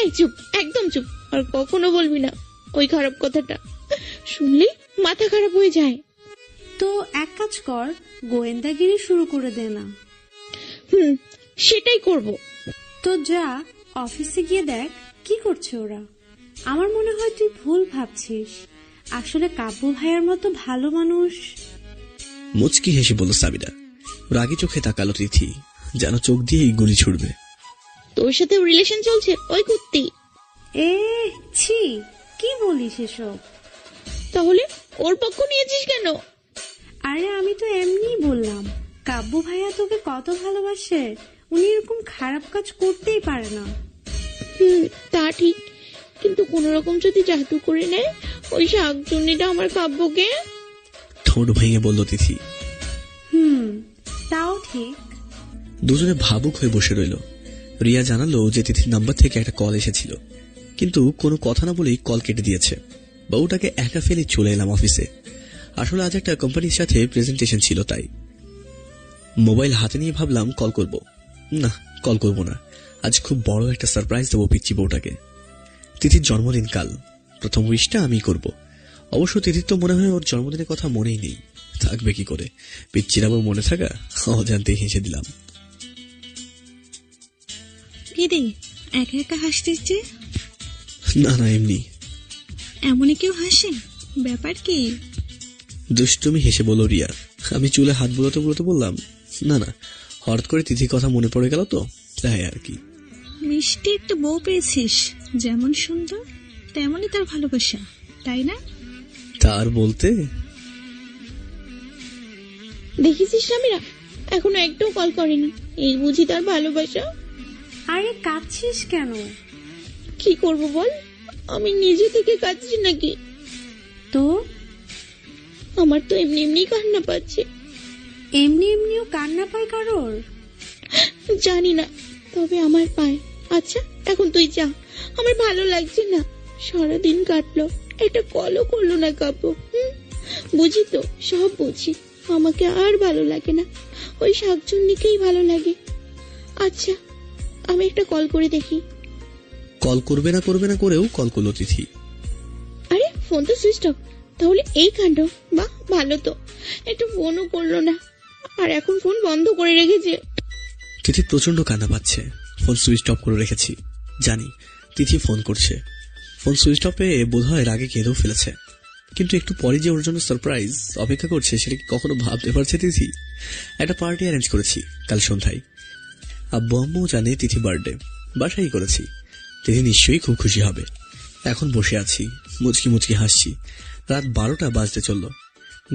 এই চুপ, একদম চুপ। আর কখনো বলবি না ওই খারাপ কথাটা, শুনলে মাথা খারাপ হয়ে যায়। তো এক কাজ কর, গোয়েন্দাগিরি শুরু করে দে না। সেটাই করব। তো যা, অফিসে গিয়ে দেখ কি করছে ওরা। আমার মনে হয় তুই ভুল ভাবছিস। আসলে কাব্য ভাইয়ার মতো ভালো মানুষ। মুচকি হেসে বলল সামিরা। রাগী চোখে তাকালো তিথি, যেন চোখ দিয়ে গুলি ছুড়বে। তোর সাথে রিলেশন চলছে ওই কুত্তি? এ ছি, কি বলিস এসব? তাহলে ওর পক্ষ নিয়েছিস কেন? আরে আমি তো এমনি বললাম, কাব্য ভাইয়া তোকে কত ভালোবাসে, উনি এরকম খারাপ কাজ করতেই পারে না। তা ঠিক, কিন্তু কোন রকম যদি জাদু করে নেয় ওই শাকচুন্নিটা আমার কাব্যকে। ঠোঁট ভেঙে বলল তিথি। তাও ঠিক। দুজনে ভাবুক হয়ে বসে রইল। রিয়া জানালো যে তিথির নাম্বার থেকে একটা কল এসেছিল, কিন্তু কোনো কথা না বলেই কল কেটে দিয়েছে। বউটাকে একা ফেলে চলে এলাম অফিসে। আসলে আজ একটা কোম্পানির সাথে প্রেজেন্টেশন ছিল, তাই মোবাইল হাতে নিয়ে ভাবলাম কল করব। না, কল করব না। আজ খুব বড় একটা সারপ্রাইজ দেবো পিচ্চি বউটাকে। তিথির জন্মদিন কাল, প্রথম উইশটা আমি করব। অবশ্য তিথির তো মনে হয় ওর জন্মদিনের কথা মনেই নেই, থাকবে কি করে? পিচ্চির আবার মনে থাকা, অজান্তে হেসে দিলাম। কিরে একা একা হাসছিস যে? না না, এমনি। এমনই কেউ হাসে? ব্যাপার কি? দুষ্টুমি হেসে বলল রিয়া। আমি চুলে হাত বুলোতে বুলোতে বললাম, না না, হঠাৎ করে তিথির কথা মনে পড়ে গেল তো, তাই আর কি। মিষ্টি একটা বউ পেয়েছিস, যেমন সুন্দর তেমনই তার ভালোবাসা, তাই না? তার বলতে দেখেছিস সামিরা, এখনো একটাও কল করেনি। এই বুঝি তার ভালোবাসা? আরে কাঁদছিস কেন? কি করব বল, আমি নিজে থেকে কাঁদছি নাকি? তো আমার তো এমনি এমনি কান্না পাচ্ছে। এমনি এমনিও কান্না পায় কারোর? জানি না, তবে আমার পায়। আচ্ছা এখন তুই যা, আমার ভালো লাগছে না। সারাদিন কাটলো, একটা কলও করলো না কাব্য। বুঝি তো, সব বুঝি। আমাকে আর ভালো লাগে না, ওই শাকচুন্নিকেই ভালো লাগে। আচ্ছা আমি একটা কল করে দেখি। কল করবে না করেও কল করলো তিথি। আরে ফোন তো সুইচ অফ, তাহলে এই কাণ্ড। বাহ, ভালো তো, একটু ফোনও করলো না, আর এখন ফোন বন্ধ করে রেখেছে। তিথি প্রচন্ড কান্না পাচ্ছে। ফোন সুইচ অফ করে রেখেছি, জানি তিথি ফোন করছে। ফোন সুইচ অফে বোধহয় রাগে কেঁদেও ফেলেছে। কিন্তু একটু পরে যে ওর জন্য সারপ্রাইজ অপেক্ষা করছে, সেটা কি কখনো ভাবতে পারছে তিথি? একটা পার্টি অ্যারেঞ্জ করেছি কাল সন্ধ্যায়। আব্বু আম্মু জানে তিথি বার্থডে, বাসাই করেছি। তিথি নিশ্চয়ই খুব খুশি হবে। এখন বসে আছি, মুচকি মুচকি হাসছি। রাত 12টা বাজতে চলল।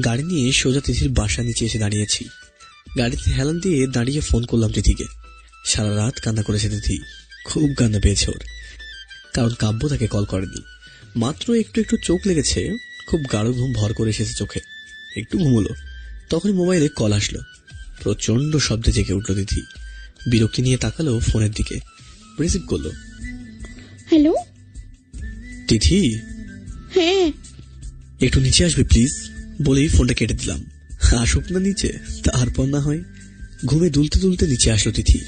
গাড়ি নিয়ে সোজা তিথির বাসা নিচে এসে দাঁড়িয়েছি। গাড়িতে হেলান দিয়ে দাঁড়িয়ে ফোন করলাম তিথিকে। সারা রাত কান্না করেছে তিথি, খুব কান্না পেয়েছে ওর, কারণ কাব্য তাকে কল করেনি। মাত্র একটু একটু চোখ লেগেছে, খুব গাঢ় ঘুম ভর করে এসেছে চোখে। একটু ঘুমোলো, তখনই মোবাইলে কল আসলো। প্রচন্ড শব্দে জেগে উঠল তিথি। বিরক্তি নিয়ে তাকালো ফোনের দিকে, রিসিভ করলো। হ্যালো তিথি? হ্যাঁ। একটু নিচে আসবে প্লিজ, বলেই ফোনটা কেটে দিলাম। আসুক না নিচে, তারপর না হয়। ঘুমে দুলতে দুলতে নিচে আসলো তিথি।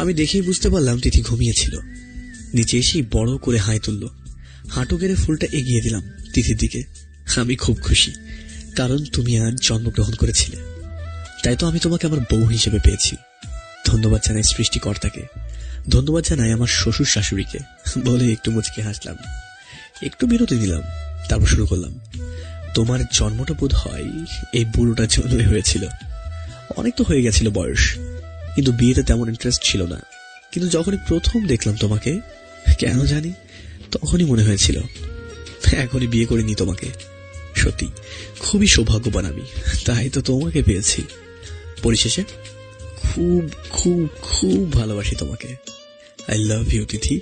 আমি দেখেই বুঝতে পারলাম তিথি ঘুমিয়েছিল। নিচে এসেই বড় করে হাই তুলল। হাঁটু গেড়ে ফুলটা এগিয়ে দিলাম তিথির দিকে। আমি খুব খুশি, কারণ তুমি আজ জন্মগ্রহণ করেছিলে, তাই তো আমি তোমাকে আমার বউ হিসেবে পেয়েছি। ধন্যবাদ জানাই সৃষ্টিকর্তাকে, ধন্যবাদ জানাই আমার শ্বশুর শাশুড়িকে, বলে একটু মুচকে হাসলাম। একটু বিরতি দিলাম, তারপর শুরু করলাম। তোমার জন্মটা বোধ হয় এই বুড়োটার জন্যই হয়েছিল। অনেক তো হয়ে গেছিল বয়স, কিন্তু বিয়েতে তেমন ইন্টারেস্ট ছিল না। কিন্তু যখনই প্রথম দেখলাম তোমাকে, কেন জানি তখনই মনে হয়েছিল এখনই বিয়ে করে নি তোমাকে। সত্যি খুবই সৌভাগ্যবান আমি, তাই তো তোমাকে পেয়েছি। পরিশেষে খুব খুব খুব ভালোবাসি তোমাকে। I love you Tithi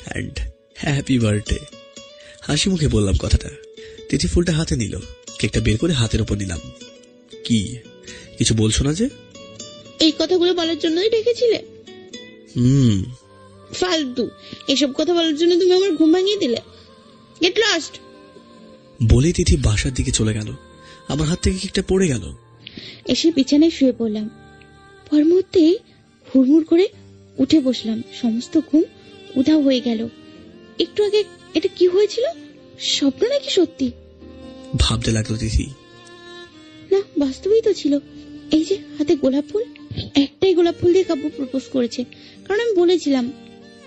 and happy birthday. হাসি মুখে বললাম কথাটা। তিথি ফুলটা হাতে নিল, কেকটা বের করে হাতের উপর নিলাম। কি কিছু বলছো না যে? এই কথাগুলো বলার জন্যই ডেকেছিলে? ফালতু এসব কথা বলার জন্য তুমি আমার ঘুম ভাঙিয়ে দিলে। Get lost. বলে তিথি বাসার দিকে চলে গেল। আমার হাত থেকে কেকটা পড়ে গেল। এসে বিছানায় শুয়ে পড়লাম। পর মুহূর্তে হুড়মুড় করে উঠে বসলাম। সমস্ত ঘুম উধাও হয়ে গেল। একটু আগে এটা কি হয়েছিল? স্বপ্ন নাকি সত্যি? ভাবতে লাগলো তিথি। না, বাস্তবেই তো ছিল। এই যে হাতে গোলাপ ফুল, একটাই গোলাপ ফুল দিয়ে কাব্য প্রপোজ করেছে। কারণ আমি বলেছিলাম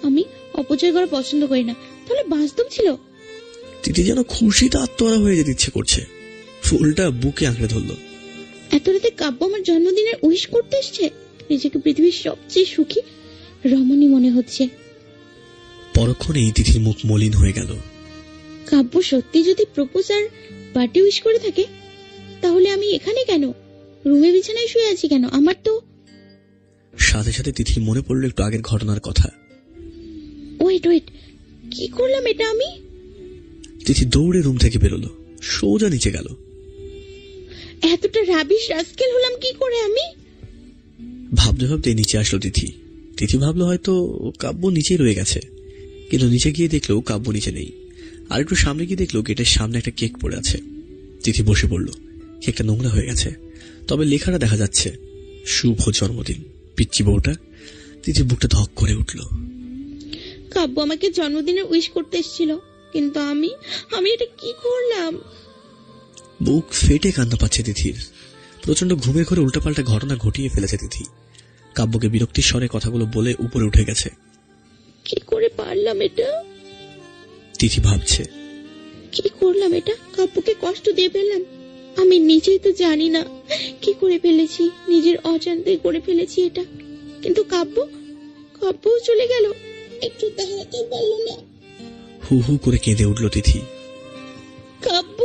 আমি অপচয় করা পছন্দ করি না। তাহলে বাস্তব ছিল। তিথি যেন খুশিতে আত্মহারা হয়ে যেতে ইচ্ছে করছে। ফুলটা বুকে আঁকড়ে ধরলো। এত রাতে কাব্য আমার জন্মদিনের উইশ করতে এসছে। নিজেকে পৃথিবীর সবচেয়ে সুখী রমণী মনে হচ্ছে। পরক্ষণেই তিথির মুখ মলিন হয়ে গেল। কাব্য সত্যি যদি প্রপোজ আর বার্থডে উইশ করে থাকে, তাহলে আমি এখানে কেন? রুমে বিছানায় শুয়ে আছি কেন? আমার তো। সাথে সাথে তিথির মনে পড়লো একটু আগের ঘটনার কথা। ওয়েট ওয়েট, কি করলাম এটা আমি? তিথি দৌড়ে রুম থেকে বেরোলো, সোজা নিচে গেল। এতটা রাবিশ রাস্কেল হলাম কি করে আমি? ভাবতে ভাবতে নিচে আসলো তিথি। তিথি ভাবলো হয়তো কাব্য নিচেই রয়ে গেছে, কিন্তু নিচে গিয়ে দেখলো কাব্য নিচে নেই। আর একটু সামনে গিয়ে দেখলো গেটের সামনে একটা কেক পড়ে আছে। তিথি বসে পড়লো। কেকটা নোংরা হয়ে গেছে, তবে লেখাটা দেখা যাচ্ছে, শুভ জন্মদিন পিচ্চি বউটা। তিথির বুকটা ধক করে উঠল। কাব্য আমাকে জন্মদিনের উইশ করতে এসেছিল, কিন্তু আমি এটা কি করলাম? বুক ফেটে কান্না পাচ্ছে তিথির। প্রচন্ড ঘুমের ঘরে উল্টাপাল্টা ঘটনা ঘটিয়ে ফেলেছে তিথি। কাব্যকে বিরক্তির স্বরে কথাগুলো বলে উপরে উঠে গেছে। কি করে পারলাম এটা? তিথি ভাবছে, কি করলাম এটা? কাব্যকে কষ্ট দিয়ে ফেললাম। আমি নিজেই তো জানি না কি করে ফেলেছি। নিজের অজান্তে করে ফেলেছি এটা। কিন্তু কাব্যও চলে গেল, একটু দাঁড়াতে পারলো না। হু হু করে কেঁদে উঠল তিথি। কাব্য,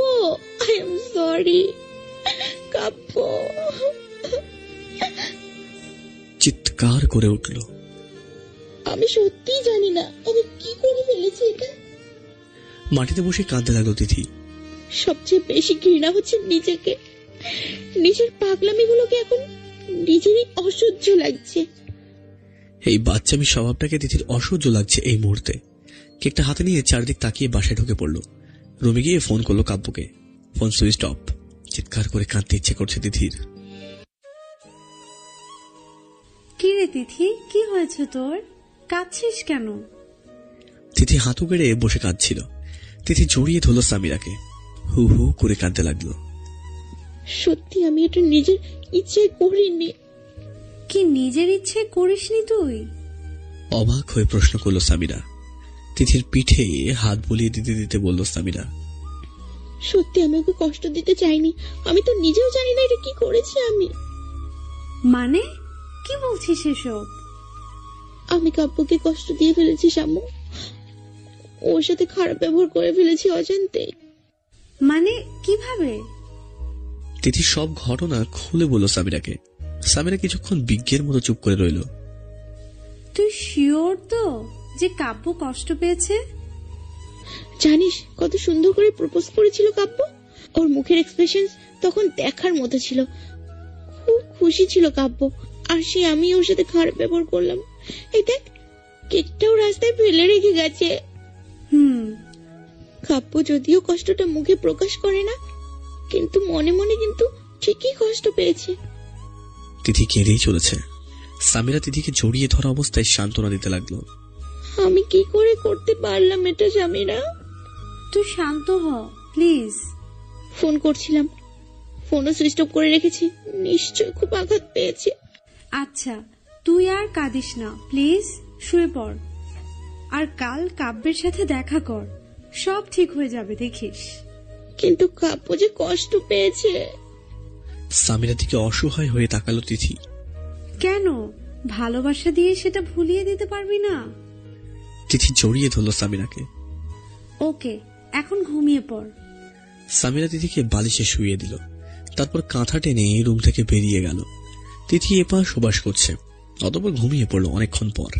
আই এম সরি কাব্য। চিৎকার করে উঠল। আমি সত্যি জানি না আমি কি করে ফেলেছি এটা। মাটিতে বসে কাঁদতে লাগলো তিথি। সবচেয়ে বেশি ঘৃণা হচ্ছে নিজেকে। নিজের পাগলামিগুলোকে এখন নিজেরই অসহ্য লাগছে। এই বাচ্চামি স্বভাবটাকে তিথির অসহ্য লাগছে এই মুহূর্তে। কেকটা হাতে নিয়ে চারদিক তাকিয়ে বাসায় ঢুকে পড়লো। রুমে গিয়ে ফোন করলো কাব্যকে। Phone switch off. চিৎকার করে কাঁদতে ইচ্ছে করছে তিথির। কি রে তিথি, কি হয়েছে তোর? কাঁদছিস কেন? তিথি হাঁটু গেড়ে বসে কাঁদছিল। তিথি জড়িয়ে ধরল সামিরাকে। হু হু করে কাঁদতে লাগলো। সত্যি আমি এটা নিজের ইচ্ছে করিনি। কি নিজের ইচ্ছে করিসনি তুই? অবাক হয়ে প্রশ্ন করলো সামিরা। তিথির পিঠে হাত বুলিয়ে দিতে দিতে বলল সামিরা, সত্যি আমি ওকে কষ্ট দিতে চাইনি। আমি তো নিজেও জানি না এটা কি করেছি আমি। মানে কি বলছিস এসব? আমি কাব্যকে কষ্ট দিয়ে ফেলেছি শামু। ওর সাথে খারাপ ব্যবহার করে ফেলেছি অজান্তে। মানে কিভাবে? তিথি সব ঘটনা খুলে বলল সামিরাকে। সামিরা কিছুক্ষণ বিজ্ঞের মতো চুপ করে রইল। তুই শিওর তো যে কাব্য কষ্ট পেয়েছে? জানিস কত সুন্দর করে প্রপোজ করেছিল কাব্য। ওর মুখের এক্সপ্রেশন তখন দেখার মতো ছিল। খুব খুশি ছিল কাব্য। আর সে আমি ওর সাথে খারাপ ব্যবহার করলাম। এই দেখ, কেকটাও রাস্তায় ফেলে রেখে গেছে। কাব্য যদিও কষ্টটা মুখে প্রকাশ করে না, কিন্তু মনে মনে কিন্তু ঠিকই কষ্ট পেয়েছে। তিথি কেঁদেই চলেছে। সামিরা তিথিকে জড়িয়ে ধরা অবস্থায় সান্ত্বনা দিতে লাগলো। আমি কি করে করতে পারলাম এটা সামিরা? তুই শান্ত হ প্লিজ। ফোন করছিলাম, ফোনও সুইচ অফ করে রেখেছি। নিশ্চয় খুব আঘাত পেয়েছে। আচ্ছা তুই আর কাঁদিস না প্লিজ, শুয়ে পড়। আর কাল কাব্যের সাথে দেখা কর, সব ঠিক হয়ে যাবে দেখিস। কিন্তু কাব্য যে কষ্ট পেয়েছে। সামিরা দিকে অসহায় হয়ে তাকালো তিথি। কেন? ভালোবাসা দিয়ে সেটা ভুলিয়ে দিতে পারবি না? তিথি জড়িয়ে ধরল সামিরাকে। ওকে এখন ঘুমিয়ে পড়। সামিরা তিথিকে বালিশে শুইয়ে দিল, তারপর কাঁথা টেনে রুম থেকে বেরিয়ে গেল। তিথি এপাশ ওপাশ করছে, অতঃপর ঘুমিয়ে পড়ল অনেকক্ষণ পর।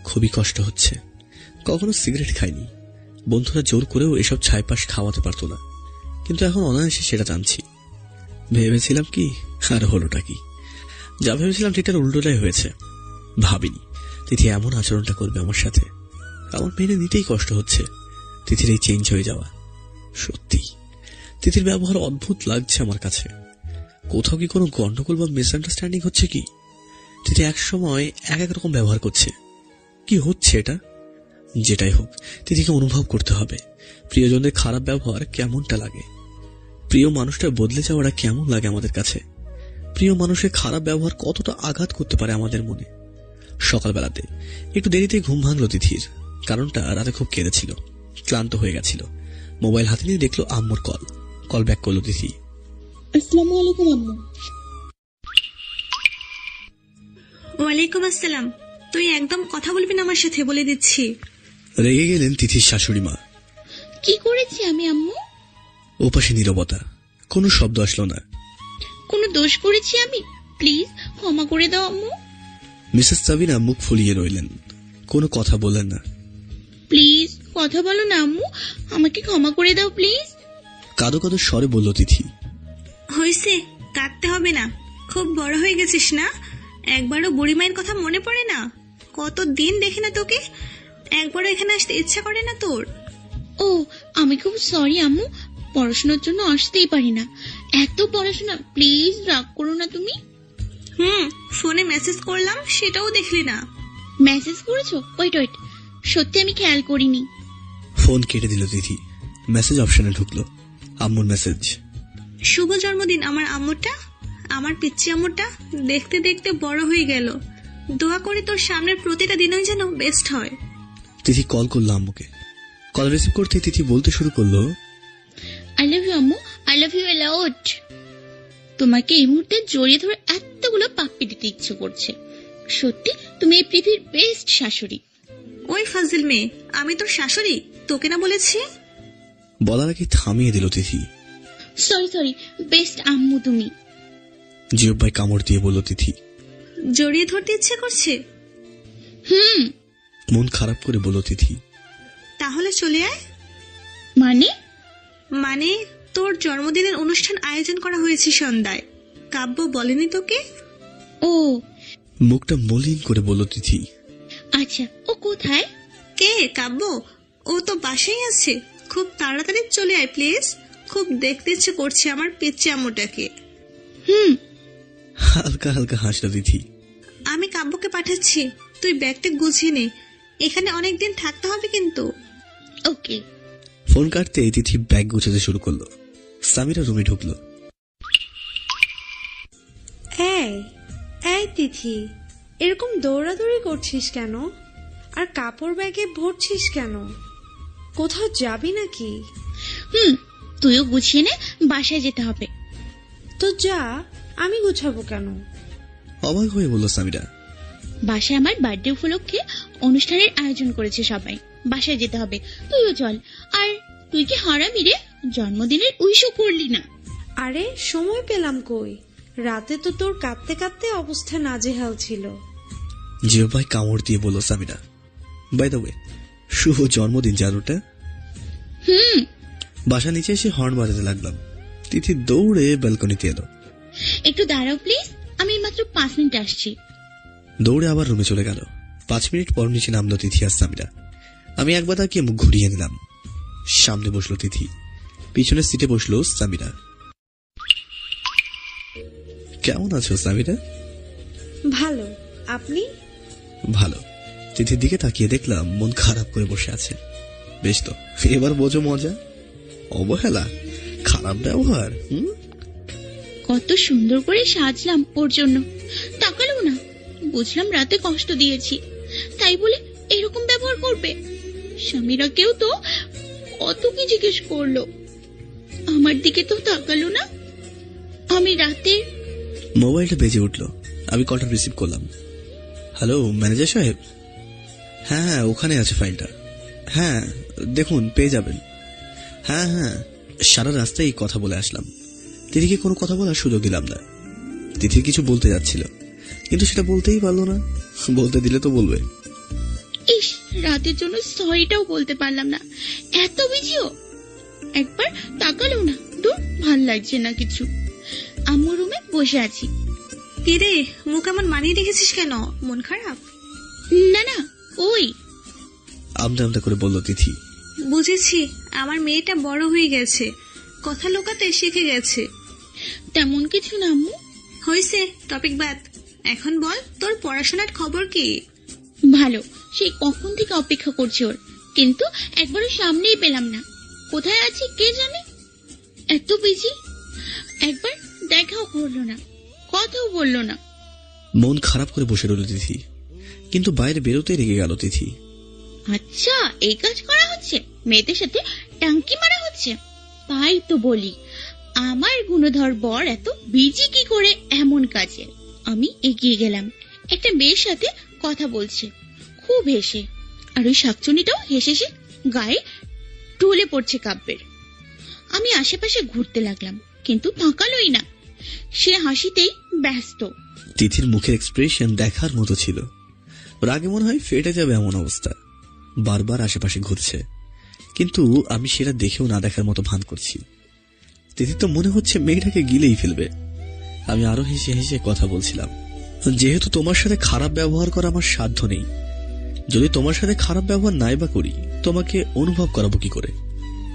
খুবই কষ্ট হচ্ছে। কখনো সিগারেট খাইনি, বন্ধুরা জোর করেও এসব ছাইপাশ খাওয়াতে পারতো না, কিন্তু এখন অনায়াসে সেটা টানছি। ভেবেছিলাম কি, আর হলোটা কি? যা ভেবেছিলাম সেটার উল্টোটাই হয়েছে। ভাবিনি তিথি এমন আচরণটা করবে আমার সাথে। আমার মেনে নিতেই কষ্ট হচ্ছে তিথির এই চেঞ্জ হয়ে যাওয়া। সত্যি তিথির ব্যবহার অদ্ভুত লাগছে আমার কাছে। কোথাও কি কোনো গন্ডগোল বা মিসআন্ডারস্ট্যান্ডিং হচ্ছে কি? তিথি এক সময় এক এক রকম ব্যবহার করছে। কি হচ্ছে এটা? যেটাই হোক, তিথিকে অনুভব করতে হবে প্রিয়জনদের খারাপ ব্যবহার কেমনটা লাগে, প্রিয় মানুষটা বদলে যাওয়াটা কেমন লাগে আমাদের কাছে, প্রিয় মানুষের খারাপ ব্যবহার কতটা আঘাত করতে পারে আমাদের মনে। সকালবেলাতে একটু দেরিতে ঘুম ভাঙলো তিথির। কারণটা রাতে খুব কেঁদেছিল, ক্লান্ত হয়ে গেছিল। মোবাইল হাতে নিয়ে দেখলো আম্মুর কল ব্যাক করলো তিথি। আসসালামু আলাইকুম আম্মু। ওয়ালাইকুম আসসালাম। তুই একদম কথা বলবি না আমার সাথে, বলে দিচ্ছি। রেগে গেলেন তিথির শাশুড়ি মা। কি করেছি আমি আম্মু? ওপাশে নীরবতা, কোনো শব্দ আসলো না। কোনো দোষ করেছি আমি? প্লিজ ক্ষমা করে দাও আম্মু। মিসেস সাবিনা মুখ ফুলিয়ে রইলেন, কোনো কথা বললেন না। প্লিজ কথা বলো না আম্মু, আমাকে ক্ষমা করে দাও প্লিজ। কাঁদো কাঁদো স্বরে বলল তিথি। হয়েছে, কাঁদতে হবে না। খুব বড় হয়ে গেছিস না? একবারও বুড়ি মায়ের কথা মনে পড়ে না? কতদিন দেখি না তোকে, একবারও এখানে আসতে ইচ্ছা করে না তোর? ও, আমি খুব সরি আম্মু, পড়াশোনার জন্য আসতেই পারি না। এত পড়াশোনা, প্লিজ রাগ করো না তুমি। ফোনে মেসেজ করলাম, সেটাও দেখলি না। মেসেজ করেছো? ওয়েট, সত্যি আমি খেয়াল করিনি। ফোন কেটে দিল তিথি। মেসেজ অপশনে ঢুকলো, আম্মুর মেসেজ। শুভ জন্মদিন আমার আম্মুটা, আমার পিচ্চি আম্মুটা। দেখতে দেখতে বড় হয়ে গেল। দোয়া করি তোর সামনের প্রতিটা দিনই যেন বেস্ট হয়। তিথি কল করলো আম্মুকে। কল রিসিভ করতে তিথি বলতে শুরু করলো, আই লাভ ইউ আম্মু, আই লাভ ইউ এলট। তোমাকে এই মুহূর্তে জড়িয়ে ধরে এতগুলো পাপ্পি দিতে ইচ্ছে করছে। সত্যি তুমি এই পৃথিবীর বেস্ট শাশুড়ি। ওই ফাজিল মেয়ে, আমি তোর শাশুড়ি, তোকে না বলেছি? বলার আগে থামিয়ে দিল তিথি। সরি, বেস্ট আম্মু তুমি। জিওবাই কামড় দিয়ে বলল তিথি। জড়িয়ে ধরতে ইচ্ছে করছে? মন খারাপ করে বলল তিথি। তাহলে চলে আয়। মানে তোর জন্মদিনের অনুষ্ঠান আয়োজন করা হয়েছে সন্ধ্যায়। কাব্য বলেনি তোকে? ও, মুখটা মলিন করে বলল তিথি। আচ্ছা, ও কোথায়? কে? কাব্য? ও তো বাসায় আছে। খুব তাড়াতাড়ি চলে আয় প্লিজ। খুব দেখতে ইচ্ছে করছে আমার পিচ্চি আম্মুটাকে। হালকা হালকা হাসল তিথি। আমি কাব্যকে পাঠাচ্ছি, তুই ব্যাগটা গুছিয়ে নে। এখানে অনেকদিন থাকতে হবে কিন্তু। ওকে। ফোন কাটতে তিথি ব্যাগ গুছাতে শুরু করলো। সামিরা রুমে ঢুকলো। এই তিথি, এরকম দৌড়াদৌড়ি করছিস কেন? আর কাপড় ব্যাগে ভরছিস কেন? কোথাও যাবি নাকি? তুইও গুছিয়ে নে, বাসায় যেতে হবে। তো যা, আমি গুছাবো কেন? অবাক হয়ে বলল সামিরা। বাসায় আমার বার্থডে উপলক্ষে অনুষ্ঠানের আয়োজন করেছে সবাই, বাসায় যেতে হবে। তুইও চল। আর তুই কি হারামি রে, জন্মদিনের উইশও করলি না? আরে সময় পেলাম কই, রাতে তো তোর কাঁদতে কাঁদতে অবস্থা নাজেহাল ছিল। জিওবাই কামড় দিয়ে বলল সামিরা। বাই দ্য ওয়ে, শুভ জন্মদিন জানুটা। বাসা নিচে এসে হর্ন বাজাতে লাগলাম। তিথি দৌড়ে ব্যালকনিতে এলো। একটু দাঁড়াও প্লিজ, আমি মাত্র 5 মিনিট আসছি। দৌড়ে আবার রুমে চলে গেল। 5 মিনিট পর নিচে নামলো তিথি আর সামিরা। আমি একবার তাকিয়ে মুখ ঘুরিয়ে নিলাম। সামনে বসলো তিথি, পিছনের সিটে বসলো সামিরা। কেমন আছো সামিরা? ভালো, আপনি? ভালো। তিথির দিকে তাকিয়ে দেখলাম মন খারাপ করে বসে আছে। বেশ তো, এবার বোঝো মজা। অবহেলা, খারাপ ব্যবহার। কত সুন্দর করে সাজলাম ওর জন্য, তাকালো না। বুঝলাম রাতে কষ্ট দিয়েছি, তাই বলে এরকম ব্যবহার করবে? স্বামীরাকেও তো কত কি জিজ্ঞেস করলো, আমার দিকে তো তাকালো না। আমি রাতে মোবাইলটা বেজে উঠলো। আমি কলটা রিসিভ করলাম। হ্যালো ম্যানেজার সাহেব? হ্যাঁ, ওখানে আছে ফাইলটা। হ্যাঁ দেখুন, পেয়ে যাবেন। হ্যাঁ হ্যাঁ, সারা রাস্তায় এই কথা বলে আসলাম। তিথিকে কোনো কথা বলার সুযোগ দিলাম না। তিথির কিছু বলতে যাচ্ছিল, কিন্তু সেটা বলতেই পারলো না। বলতে দিলে তো বলবে। ইস, রাতের জন্য সরিটাও বলতে পারলাম না। এত বিজিও, একবার তাকালো না। দূর, ভাল লাগছে না কিছু। আম্মু রুমে বসে আছি। কিরে, মুখ এমন মানিয়ে রেখেছিস কেন? মন খারাপ? না না, ওই আমদা আমদা করে বলল তিথি। বুঝেছি, আমার মেয়েটা বড় হয়ে গেছে, কথা লোকাতে শিখে গেছে। তেমন কিছু না আম্মু। হয়েছে, টপিক বাদ। এখন বল, তোর পড়াশোনার খবর কি? ভালো, সেই কখন থেকে অপেক্ষা করছি ওর, কিন্তু একবারও সামনেই পেলাম না। কোথায় আছে কে জানে, এত বিজি। একবার দেখাও করলো না, কথাও বললো না। মন খারাপ করে বসে রইল তিথি, কিন্তু বাইরে বেরোতে রেগে গেল তিথি। আচ্ছা, এই কাজ করা হচ্ছে, মেয়েদের সাথে টাঙ্কি মারা হচ্ছে। তাই তো বলি, আমার গুণধর বর এত বিজি কি করে এমন কাজে। আমি এগিয়ে গেলাম, একটা মেয়ের সাথে কথা বলছে, খুব হেসে। আর ওই শাকচুনিটাও হেসে হেসে গায়ে ঢলে পড়ছে কাব্যের। আমি আশেপাশে ঘুরতে লাগলাম, কিন্তু তাকালোই না। সে হাসিতেই ব্যস্ত। তিথির মুখের এক্সপ্রেশন দেখার মতো ছিল। ওর আগে মনে হয় ফেটে যাবে এমন অবস্থা। বারবার আশেপাশে ঘুরছে, কিন্তু আমি সেটা দেখেও না দেখার মতো ভান করছি। তিথি তো মনে হচ্ছে মেয়েটাকে গিলেই ফেলবে। আমি আরো হেসে হেসে কথা বলছিলাম। যেহেতু তোমার সাথে খারাপ ব্যবহার করা আমার সাধ্য নেই, যদি তোমার সাথে খারাপ ব্যবহার নাই বা করি, তোমাকে অনুভব করাবো কি করে?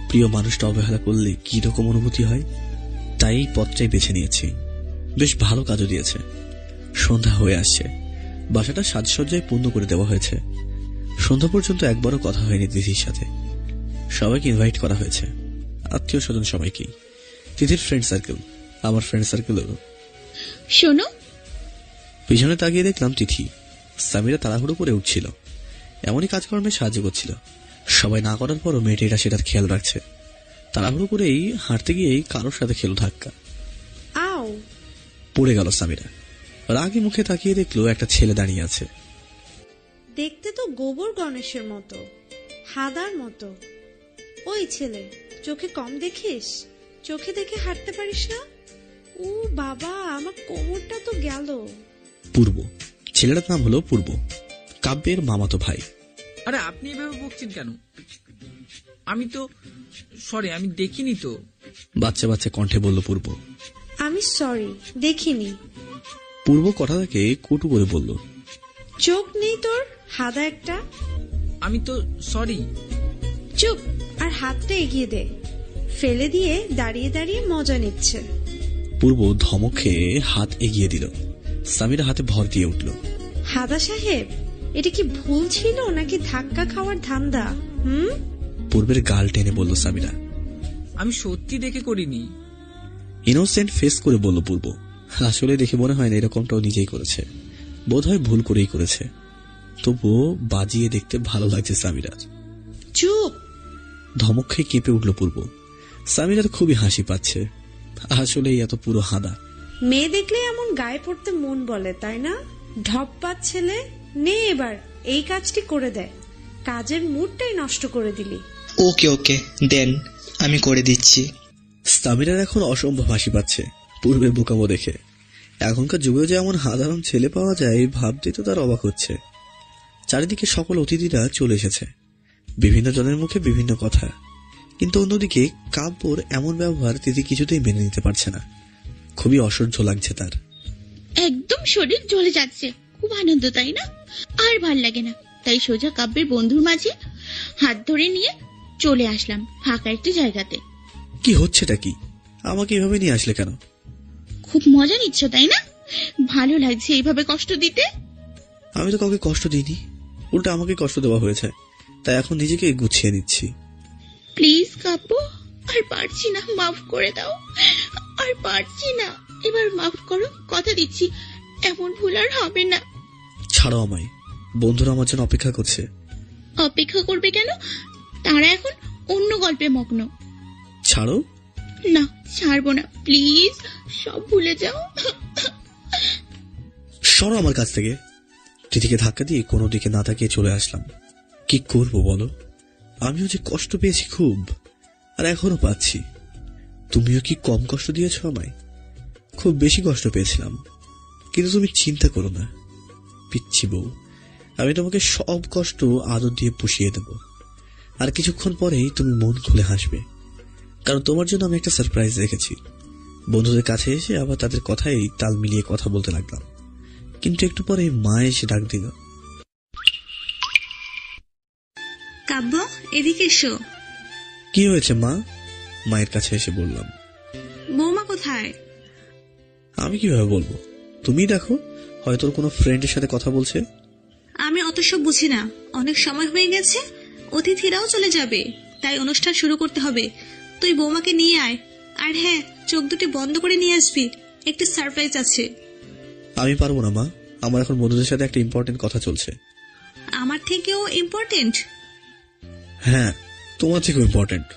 প্রিয় মানুষটা অবহেলা করলে কি রকম অনুভূতি হয়, তাই এই পথটাই বেছে নিয়েছি। বেশ ভালো কাজও দিয়েছে। সন্ধ্যা হয়ে আসছে, বাসাটা সাজসজ্জায় পূর্ণ করে দেওয়া হয়েছে। সন্ধ্যা পর্যন্ত একবারও কথা হয়নি তিথির সাথে। সবাইকে ইনভাইট করা হয়েছে, আত্মীয় স্বজন সবাইকেই। তিথির ফ্রেন্ড সার্কেল, আমার ফ্রেন্ড সার্কেলেরও। শোনো, পিছনে তাকিয়ে দেখলাম তিথি সামিরা তাড়াহুড়ো করে উঠছিল, এমনই কাজকর্মে সাহায্য করছিল। সবাই না করার পরও মেয়েটা এটা সেটার খেয়াল রাখছে। তাড়াহুড়ো করেই হাঁটতে গিয়েই কারোর সাথে খেলো ধাক্কা। আও, পড়ে গেল সামিরা। রাগী মুখে তাকিয়ে দেখলো একটা ছেলে দাঁড়িয়ে আছে। দেখতে তো গোবর গণেশের মতো, হাদার মতো। ওই ছেলে, চোখে কম দেখিস? চোখে দেখে হাঁটতে পারিস না? ও বাবা, আমার কোমরটা তো গেল। পূর্ব, ছেলেটার নাম হলো পূর্ব, কাব্যের মামাতো ভাই। আরে আপনি এভাবে বকছেন কেন? আমি তো সরি, আমি দেখিনি তো। বাচ্চা বাচ্চা কণ্ঠে বলল পূর্ব। আমি সরি, দেখিনি। পূর্ব কথাটাকে কটু করে বলল। চোখ নেই তোর, হাদা একটা। আমি তো সরি। চুপ, আর হাতটা এগিয়ে দে। ফেলে দিয়ে দাঁড়িয়ে দাঁড়িয়ে মজা নিচ্ছে। পূর্ব ধমক খেয়ে হাত এগিয়ে দিল। সামিরা হাতে ভর দিয়ে উঠল। হাদা সাহেব, এটা কি ভুল ছিল নাকি ধাক্কা খাওয়ার ধান্দা? পূর্বের গাল টেনে বলল সামিরা। আমি সত্যি দেখে করিনি। ইনোসেন্ট ফেস করে বলল পূর্ব। আসলে দেখে মনে হয় না এরকমটাও নিজেই করেছে, বোধহয় ভুল করেই করেছে। তবুও বাজিয়ে দেখতে ভালো লাগছে সামিরার। চুপ। ধমক খেয়ে কেঁপে উঠল পূর্ব। সামিরার খুবই হাসি পাচ্ছে। আসলে এত পুরো হাদা। মেয়ে দেখলে এমন গায়ে পড়তে মন বলে, তাই না? ঢপ পাত ছেলে, নে এবার এই কাজটি করে দেয়। কাজের মুডটাই নষ্ট করে দিলি। ওকে ওকে, দেন, আমি করে দিচ্ছি। সামিরার এখন অসম্ভব হাসি পাচ্ছে পূর্বের বোকামো দেখে। এখনকার যুগেও যে এমন সাধারণ ছেলে পাওয়া যায় ভাবতে তো তার অবাক হচ্ছে। চারিদিকে সকল অতিথিরা চলে এসেছে, বিভিন্ন জনের মুখে বিভিন্ন কথা। কিন্তু অন্যদিকে কাব্যর এমন ব্যবহার তিথি কিছুতেই মেনে নিতে পারছে না। খুবই অসহ্য লাগছে তার। একদম শরীর জ্বলে যাচ্ছে। খুব আনন্দ, তাই না? আর ভাল লাগে না, তাই সোজা কাব্যের বন্ধুর মাঝে হাত ধরে নিয়ে চলে আসলাম ফাঁকা একটি জায়গাতে। কি হচ্ছেটা কি? আমাকে এভাবে নিয়ে আসলে কেন? খুব মজা নিচ্ছ, তাই না? ভালো লাগছে এইভাবে কষ্ট দিতে? আমি তো কাউকে কষ্ট দিইনি, উল্টা আমাকে কষ্ট দেওয়া হয়েছে, তাই এখন নিজেকে গুছিয়ে নিচ্ছি। প্লিজ কাব্য, আর পারছি না, মাফ করে দাও। আর পারছি না, এবার মাফ করো, কথা দিচ্ছি এমন ভুল আর হবে না। ছাড়ো আমায়, বন্ধুরা আমার জন্য অপেক্ষা করছে। অপেক্ষা করবে কেন? তারা এখন অন্য গল্পে মগ্ন। ছাড়ো। না, ছাড়বো না, প্লিজ, সব ভুলে যাও। সরো আমার কাছ থেকে। তিথিকে ধাক্কা দিয়ে কোনো দিকে না তাকিয়ে চলে আসলাম। কি করবো বলো? আমিও যে কষ্ট পেয়েছি খুব। আর এখনো পাচ্ছি। তুমিও কি কম কষ্ট দিয়েছো আমায়? খুব বেশি কষ্ট পেয়েছিলাম, কিন্তু তুমি চিন্তা করো না পিচ্ছি বউ, আমি তোমাকে সব কষ্ট আদর দিয়ে পুষিয়ে দেব। আর কিছুক্ষণ পরেই তুমি মন খুলে হাসবে, কারণ তোমার জন্য আমি একটা সারপ্রাইজ রেখেছি। বন্ধুদের কাছে এসে আবার তাদের কথাই তাল মিলিয়ে কথা বলতে লাগলাম, কিন্তু একটু পরে মা এসে ডাক দিল। কাব্য, এদিকে এসো। কি হয়েছে মা? মায়ের কাছে এসে বললাম। বৌমা কোথায়? আমি কিভাবে বলবো? তুমি দেখো, হয়তো ওর কোনো ফ্রেন্ডের সাথে কথা বলছে। আমি অত সব বুঝি না, অনেক সময় হয়ে গেছে, অতিথিরাও চলে যাবে, তাই অনুষ্ঠান শুরু করতে হবে। তুই বৌমাকে নিয়ে আয়, আর হ্যাঁ, চোখ দুটি বন্ধ করে নিয়ে আসবি, একটা সারপ্রাইজ আছে। আমি পারবো না মা, আমার এখন বন্ধুদের সাথে একটা ইম্পর্টেন্ট কথা চলছে। আমার থেকেও ইম্পর্টেন্ট? হ্যাঁ, তোমার থেকেও ইম্পর্টেন্ট।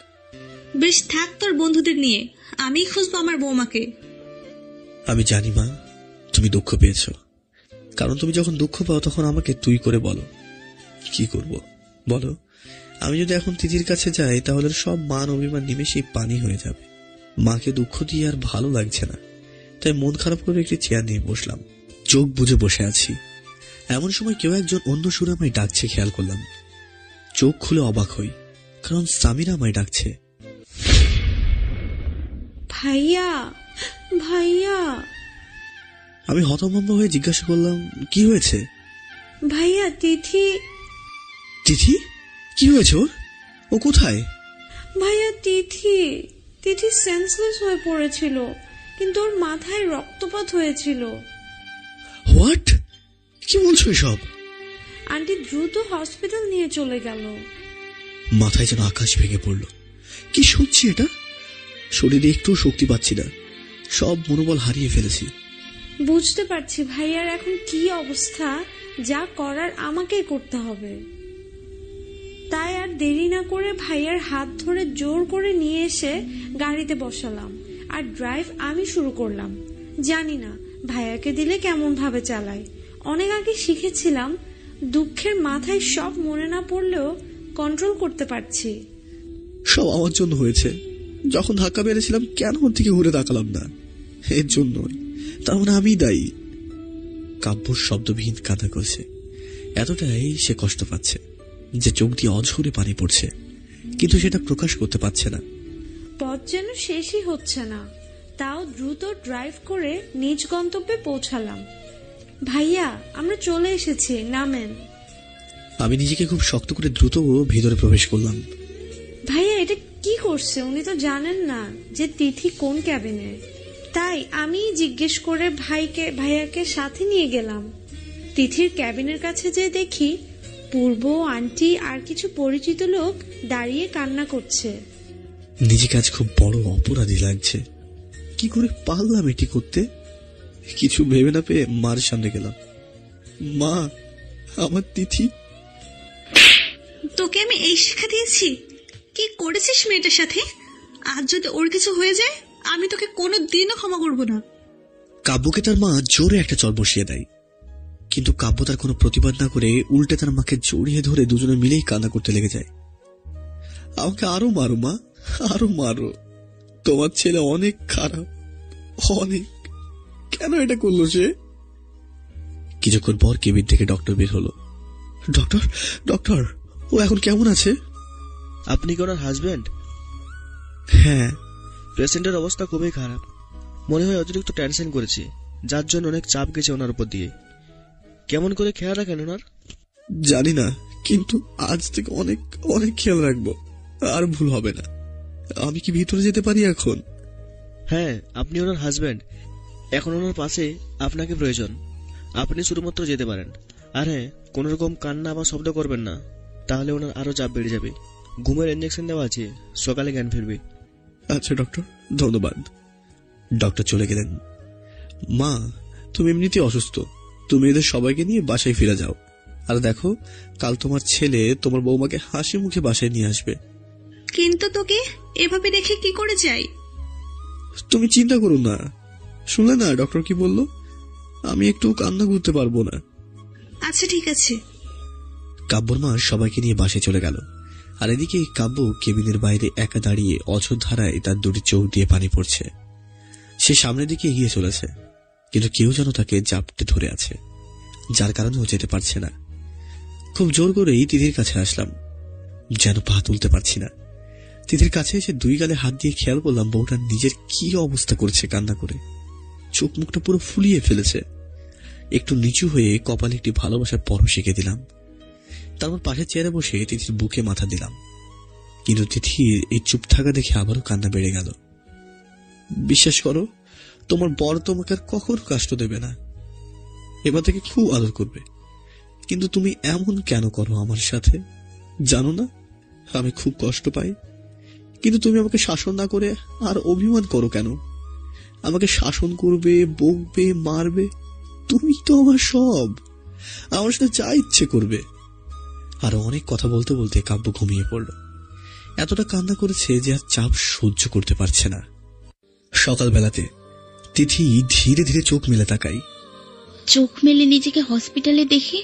বেশ, থাক তোর বন্ধুদের নিয়ে, আমি খুঁজবো আমার বৌমাকে। আমি জানি মা, তুমি দুঃখ পেয়েছো, কারণ তুমি যখন দুঃখ পাও তখন আমাকে তুই করে বলো। কি করব বলো? আমি যদি এখন তিথির কাছে যাই তাহলে সব মান অভিমান নিমেষেই পানি হয়ে যাবে। মাকে দুঃখ দিয়ে আর ভালো লাগছে না, তাই মন খারাপ করে একটি চেয়ার নিয়ে বসলাম। চোখ বুজে বসে আছি, এমন সময় কেউ একজন অন্য সুরে আমায় ডাকছে খেয়াল করলাম। চোখ খুলে অবাক হই, কারণ সামিরা আমায় ডাকছে। ভাইয়া, ভাইয়া। আমি হতভম্ব হয়ে জিজ্ঞাসা করলাম, কি হয়েছে? ভাইয়া, তিথি। তিথি? কি হয়েছে ওর? ও কোথায়? ভাইয়া, তিথি সেন্সলেস হয়ে পড়েছিল, কিন্তু ওর মাথায় রক্তপাত হয়েছিল। হোয়াট? কি বলছো এসব? আন্টি দ্রুত হসপিটাল নিয়ে চলে গেল। মাথায় যেন আকাশ ভেঙে পড়ল। কি শুনছি এটা? শরীরে একটু শক্তি পাচ্ছি না, সব মনোবল হারিয়ে ফেলেছি। বুঝতে পারছি ভাইয়ার এখন কি অবস্থা, যা করার আমাকেই করতে হবে। তাই আর দেরি না করে ভাইয়ার হাত ধরে জোর করে নিয়ে এসে গাড়িতে বসালাম, আর ড্রাইভ আমি শুরু করলাম। জানি না ভাইয়াকে দিলে কেমন ভাবে চালাই, অনেক আগে শিখেছিলাম। দুঃখের মাথায় সব মনে না পড়লেও কন্ট্রোল করতে পারছি। সব আমার জন্য হয়েছে। যখন ধাক্কা মেরেছিলাম কেন ওর দিকে ঘুরে তাকালাম না? এর জন্য, তার মানে আমি দায়ী। কাব্যর শব্দবিহীন কাঁদা করছে, এতটাই সে কষ্ট পাচ্ছে যে চোখ দিয়ে অঝরে পানি পড়ছে, কিন্তু সেটা প্রকাশ করতে পারছে না। পথ যেন শেষই হচ্ছে না, তাও দ্রুত ড্রাইভ করে নিজ গন্তব্যে পৌঁছালাম। ভাইয়া, আমরা চলে এসেছি, নামেন। আমি নিজেকে খুব শক্ত করে দ্রুত ভিতরে প্রবেশ করলাম। ভাইয়া, এটা কি করছে? উনি তো জানেন না যে তিথি কোন ক্যাবিনে, তাই আমি জিজ্ঞেস করে ভাইয়াকে সাথে নিয়ে গেলাম। তিথির ক্যাবিনের কাছে যে দেখি পূর্ব, আন্টি আর কিছু পরিচিত লোক দাঁড়িয়ে কান্না করছে। নিজেকে আজ খুব বড় অপরাধী লাগছে। কি করে পারলাম এটি করতে? কিছু ভেবে না পেয়ে মার সামনে গেলাম। মা, আমার তিথি। তোকে আমি এই শিক্ষা দিয়েছি? কি করেছিস মেয়েটার সাথে? আজ যদি ওর কিছু হয়ে যায়, আমি তোকে কোনো দিনও ক্ষমা করবো না। কাব্যকে তার মা জোরে একটা চড় বসিয়ে দেয়, কিন্তু কাব্য তার কোনো প্রতিবাদ না করে উল্টে তার মাকে জড়িয়ে ধরে দুজনে মিলেই কান্না করতে লেগে যায়। আমাকে আরো মারো মা, আরো মারো। তোমার ছেলে অনেক খারাপ, অনেক। কেন এটা করলো সে? কিছুক্ষণ পর কেবিন থেকে ডক্টর বের হলো। ডক্টর, ডক্টর, ও এখন কেমন আছে? আপনি কি ওনার হাজবেন্ড? হ্যাঁ। পেশেন্টের অবস্থা খুবই খারাপ, মনে হয় অতিরিক্ত টেনশন করেছি, যার জন্য অনেক চাপ গেছে ওনার উপর দিয়ে। কেমন করে খেয়াল রাখেন ওনার? জানি না, কিন্তু আজ থেকে অনেক অনেক খেয়াল রাখবো, আর ভুল হবে না। আমি কি ভিতরে যেতে পারি এখন? হ্যাঁ, আপনি ওনার হাজবেন্ড, এখন ওনার পাশে আপনাকে প্রয়োজন। আপনি শুধুমাত্র যেতে পারেন। আর হ্যাঁ, কোন রকম কান্না বা শব্দ করবেন না, তাহলে ওনার আরো চাপ বেড়ে যাবে। ঘুমের ইঞ্জেকশন দেওয়া আছে, সকালে জ্ঞান ফিরবে। আচ্ছা ডক্টর, ধন্যবাদ। ডক্টর চলে গেলেন। মা, তুমি এমনিতে অসুস্থ, তুমি এদের সবাইকে নিয়ে বাসায় ফিরে যাও। আর দেখো, কাল তোমার ছেলে তোমার বৌমাকে হাসি মুখে বাসায় নিয়ে আসবে। কিন্তু তোকে এভাবে দেখে কি করে যাই? তুমি চিন্তা করো না। শুনলে না ডক্টর কি বললো? আমি একটু কান্না করতে পারবো না। আচ্ছা ঠিক আছে। কাব্যর মা সবাইকে নিয়ে বাসায় চলে গেল, আর এদিকে কাব্য কেবিনের বাইরে একা দাঁড়িয়ে অঝোরধারায় তার দুটি চোখ দিয়ে পানি পড়ছে। সে সামনের দিকে এগিয়ে চলেছে, কিন্তু কেউ যেন তাকে জাপটে ধরে আছে, যার কারণে ও যেতে পারছে না। খুব জোর করেই তিথির কাছে আসলাম, যেন পা তুলতে পারছি না। তিথির কাছে এসে দুই গালে হাত দিয়ে খেয়াল করলাম বউটা নিজের কি অবস্থা করছে কান্না করে। চোখ মুখটা পুরো ফুলিয়ে ফেলেছে। একটু নিচু হয়ে কপালে একটি ভালোবাসার পরশ এঁকে দিলাম। তারপর পাশের চেয়ারে বসে তিথির বুকে মাথা দিলাম, কিন্তু তিথির এই চুপ থাকা দেখে আবারও কান্না বেড়ে গেল। বিশ্বাস করো, তোমার বর তোমাকে আর কখনো কষ্ট দেবে না, এবার থেকে খুব আদর করবে। কিন্তু তুমি এমন কেন করো আমার সাথে? জানো না আমি খুব কষ্ট পাই, কিন্তু তুমি আমাকে শাসন না করে আর অভিমান করো কেন? আমাকে শাসন করবে, বকবে, মারবে। তুমি তো আমার সব, আমার সাথে যা ইচ্ছে করবে। আরো অনেক কথা বলতে বলতে কাব্য ঘুমিয়ে পড়ল। এতটা কান্না করেছে যে আর চাপ সহ্য করতে পারছে না। সকালবেলাতে তিথি ধীরে ধীরে চোখ মেলে তাকাই। চোখ মেলে নিজেকে হসপিটালে দেখে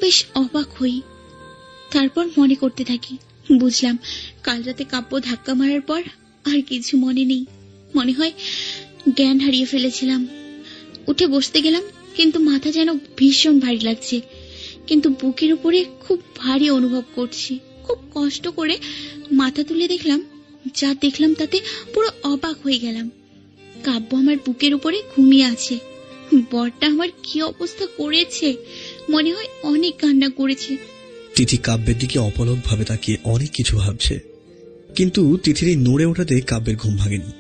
বেশ অবাক হই। তারপর মনে করতে থাকি, বুঝলাম কাল রাতে কাব্য ধাক্কা মারার পর আর কিছু মনে নেই। মনে হয় জ্ঞান হারিয়ে ফেলেছিলাম। উঠে বসতে গেলাম, কিন্তু মাথা যেন ভীষণ ভারী লাগছে, কিন্তু বুকের উপরে খুব ভারী অনুভব করছি। খুব কষ্ট করে মাথা তুলে দেখলাম, যা দেখলাম তাতে পুরো অবাক হয়ে গেলাম। কাব্য আমার বুকের উপরে ঘুমিয়ে আছে। বরটা আমার কি অবস্থা করেছে, মনে হয় অনেক কান্না করেছে। তিথি কাব্যের দিকে অপলক ভাবে তাকিয়ে অনেক কিছু ভাবছে, কিন্তু তিথির এই নড়ে ওঠাতে কাব্যের ঘুম ভাঙেনি।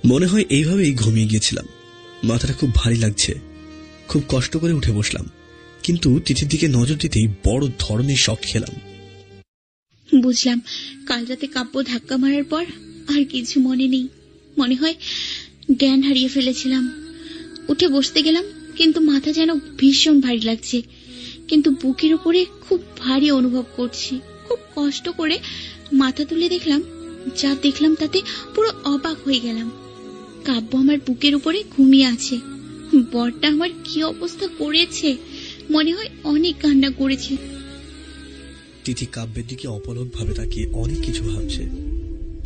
মনে হয় এইভাবেই ঘুমিয়ে গিয়েছিলাম। মাথাটা খুব ভারী লাগছে। খুব কষ্ট করে উঠে বসলাম, কিন্তু তিথির দিকে নজর দিতেই বড় ধরনের শক খেলাম। বুঝলাম কাল রাতে কাব্য ধাক্কা মারার পর আর কিছু মনে নেই। মনে হয় জ্ঞান হারিয়ে ফেলেছিলাম। উঠে বসতে গেলাম, কিন্তু মাথা যেন ভীষণ ভারী লাগছে, কিন্তু বুকের উপরে খুব ভারী অনুভব করছি। খুব কষ্ট করে মাথা তুলে দেখলাম, যা দেখলাম তাতে পুরো অবাক হয়ে গেলাম। কাব্য আমার বুকের উপরে ঘুমিয়ে আছে। বরটা আমার কি অবস্থা করেছে, মনে হয় অনেক কান্না করেছে। তিথি কাব্যের দিকে অপলক ভাবে তাকিয়ে অনেক কিছু ভাবছে,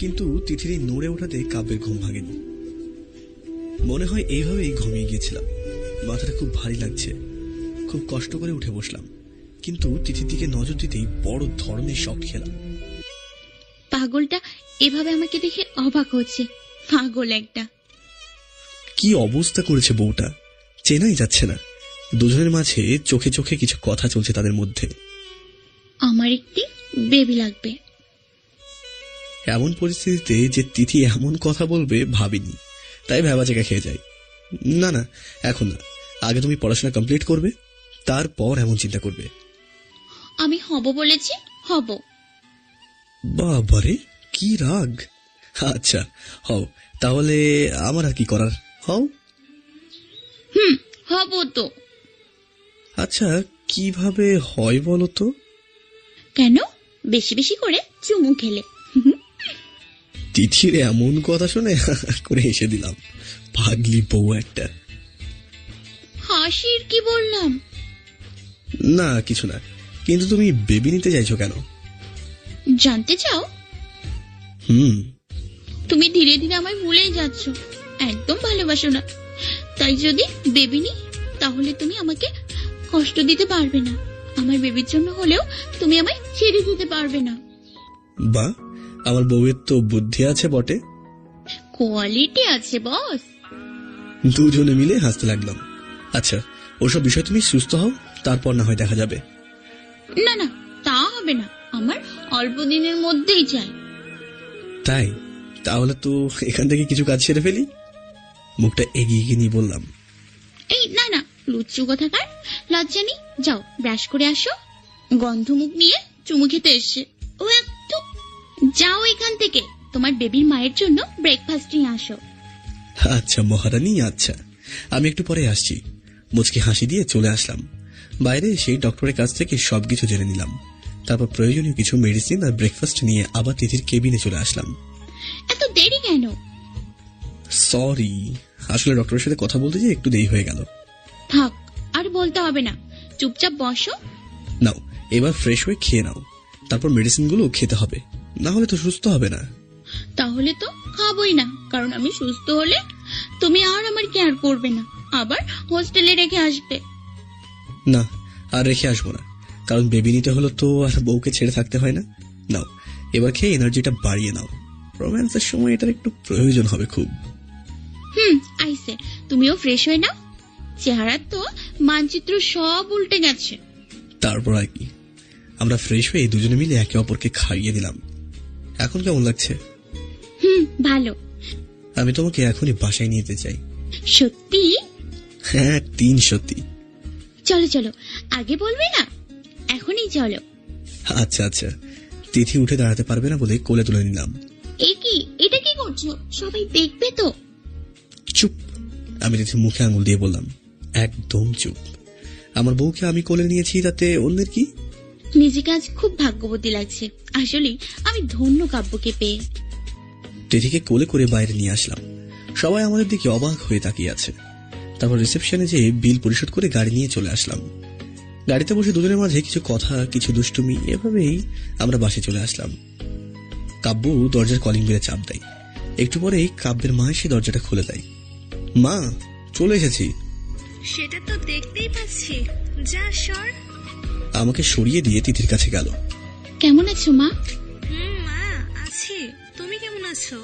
কিন্তু তিথির এই নড়ে ওঠাতে কাব্যের ঘুম ভাঙেনি। মনে হয় এইভাবেই ঘুমিয়ে গিয়েছিলাম। মাথাটা খুব ভারী লাগছে। খুব কষ্ট করে উঠে বসলাম, কিন্তু তিথির দিকে নজর দিতেই বড় ধরনের শক খেলাম। পাগলটা এভাবে আমাকে দেখে অবাক হচ্ছে। পাগল একটা। কি অবস্থা করেছে বউটা, চেনাই যাচ্ছে না। দুজনের মাঝে চোখে চোখে কিছু কথা চলছে তাদের মধ্যে। আমার একটি বেবি লাগবে। এমন পরিস্থিতিতে যে তিথি এমন কথা বলবে ভাবিনি, তাই ভেবাচেকা খেয়ে যাই। না না, এখন না, আগে তুমি পড়াশোনা কমপ্লিট করবে, তারপর এমন চিন্তা করবে। আমি হব বলেছি, হব। বাবারে কি রাগ। আচ্ছা হও, তাহলে আমার আর কি করার, হও। হব তো। আচ্ছা কিভাবে হয় বলো তো? কেন? বেশি বেশি করে চুমু খেলে। তিথির এমন কথা শুনে করে হেসে দিলাম। পাগলি বউ একটা। হাসির কি বললাম? না কিছু না, কিন্তু তুমি বেবি নিতে চাইছো কেন? জানতে চাও? তুমি ধীরে ধীরে আমায় ভুলেই যাচ্ছ, একদম ভালোবাসো না। তাই যদি বেবি নি, তাহলে তুমি আমাকে কষ্ট দিতে পারবে না। আমার বেবির জন্য হলেও তুমি আমায় ছেড়ে দিতে পারবে না। বা, আমার বউয়ের তো বুদ্ধি আছে বটে। কোয়ালিটি আছে বস। দুজনে মিলে হাসতে লাগলাম। আচ্ছা ওসব বিষয় তুমি সুস্থ হও, তারপর না হয় দেখা যাবে। না না, তা হবে না, আমার অল্প দিনের মধ্যেই চাই। তাই? তাহলে তো এখান থেকে কিছু কাজ সেরে ফেলি। মুখটা এগিয়ে গিয়ে নিয়ে বললাম। এই না না, লুচ্চু কথাকার, লজ্জা নেই। যাও ব্রাশ করে আসো। গন্ধ মুখ নিয়ে চুমু খেতে এসছে ও একটু। যাও এখান থেকে, তোমার বেবির মায়ের জন্য ব্রেকফাস্ট নিয়ে আসো। আচ্ছা মহারানী, আচ্ছা আমি একটু পরে আসছি। মুচকি হাসি দিয়ে চলে আসলাম। বাইরে সেই ডক্টরের কাছ থেকে সবকিছু জেনে নিলাম। তারপর প্রয়োজনীয় কিছু মেডিসিন আর ব্রেকফাস্ট নিয়ে আবার তিথির কেবিনে চলে আসলাম। এত দেরি কেন? সরি, আসলে ডক্টরের সাথে কথা বলতে গিয়ে একটু দেরি হয়ে গেল। থাক, আর বলতে হবে না, চুপচাপ বসো। নাও এবার ফ্রেশ হয়ে খেয়ে নাও, তারপর মেডিসিনগুলো খেতে হবে, না হলে তো সুস্থ হবে না। তাহলে তো খাবোই না, কারণ আমি সুস্থ হলে তুমি আর আমার কেয়ার করবে না, আবার হোস্টেলে রেখে আসবে। না, আর রেখে আসবো না, কারণ বেবি নিতে হলো তো আর বউকে ছেড়ে থাকতে হয় না। নাও, এবার খেয়ে এনার্জিটা বাড়িয়ে নাও, রোম্যান্সের সময় এটার একটু প্রয়োজন হবে খুব। আইসে, তুমিও ফ্রেশ হয়ে নাও, চেহারা তো মানচিত্র সব উল্টে গেছে। তারপর আর কি, আমরা ফ্রেশ হয়ে দুজনে মিলে একে অপরকে খাইয়ে দিলাম। এখন কেমন লাগছে? ভালো। আমি তোমাকে এখনই বাসায় নিয়ে যেতে চাই। সত্যি? হ্যাঁ, 3 সত্যি। চলো চলো, আগে বলবে না, এখনই চলো। আচ্ছা আচ্ছা। তিথি উঠে দাঁড়াতে পারবে না বলে কোলে তুলে নিলাম। এটা কি করছো? সবাই দেখবে তো। চুপ। আমি তিথির মুখে আঙুল দিয়ে বললাম, একদম চুপ। আমার বউকে আমি কোলে নিয়েছি, তাতে অন্যের কি? নিজেকে আজ খুব ভাগ্যবতী লাগছে, আসলে আমি ধন্য কাব্যকে পেয়ে। তিথিকে কোলে করে বাইরে নিয়ে আসলাম। সবাই আমাদের দিকে অবাক হয়ে তাকিয়ে আছে। তারপর রিসেপশনে যেয়ে বিল পরিশোধ করে গাড়ি নিয়ে চলে আসলাম। গাড়িতে বসে দুজনের মাঝে কিছু কথা, কিছু দুষ্টুমি, এভাবেই আমরা বাসে চলে আসলাম। কাব্য দরজার কলিং বেলে চাপ দেয়। একটু পরেই কাব্যের মা এসে দরজাটা খুলে দেয়। মা, চলে এসেছি। সেটা তো দেখতেই পাচ্ছি, যা সর। আমাকে সরিয়ে দিয়ে তিথির কাছে গেল। কেমন আছো মা? মা আছি, তুমি কেমন আছো?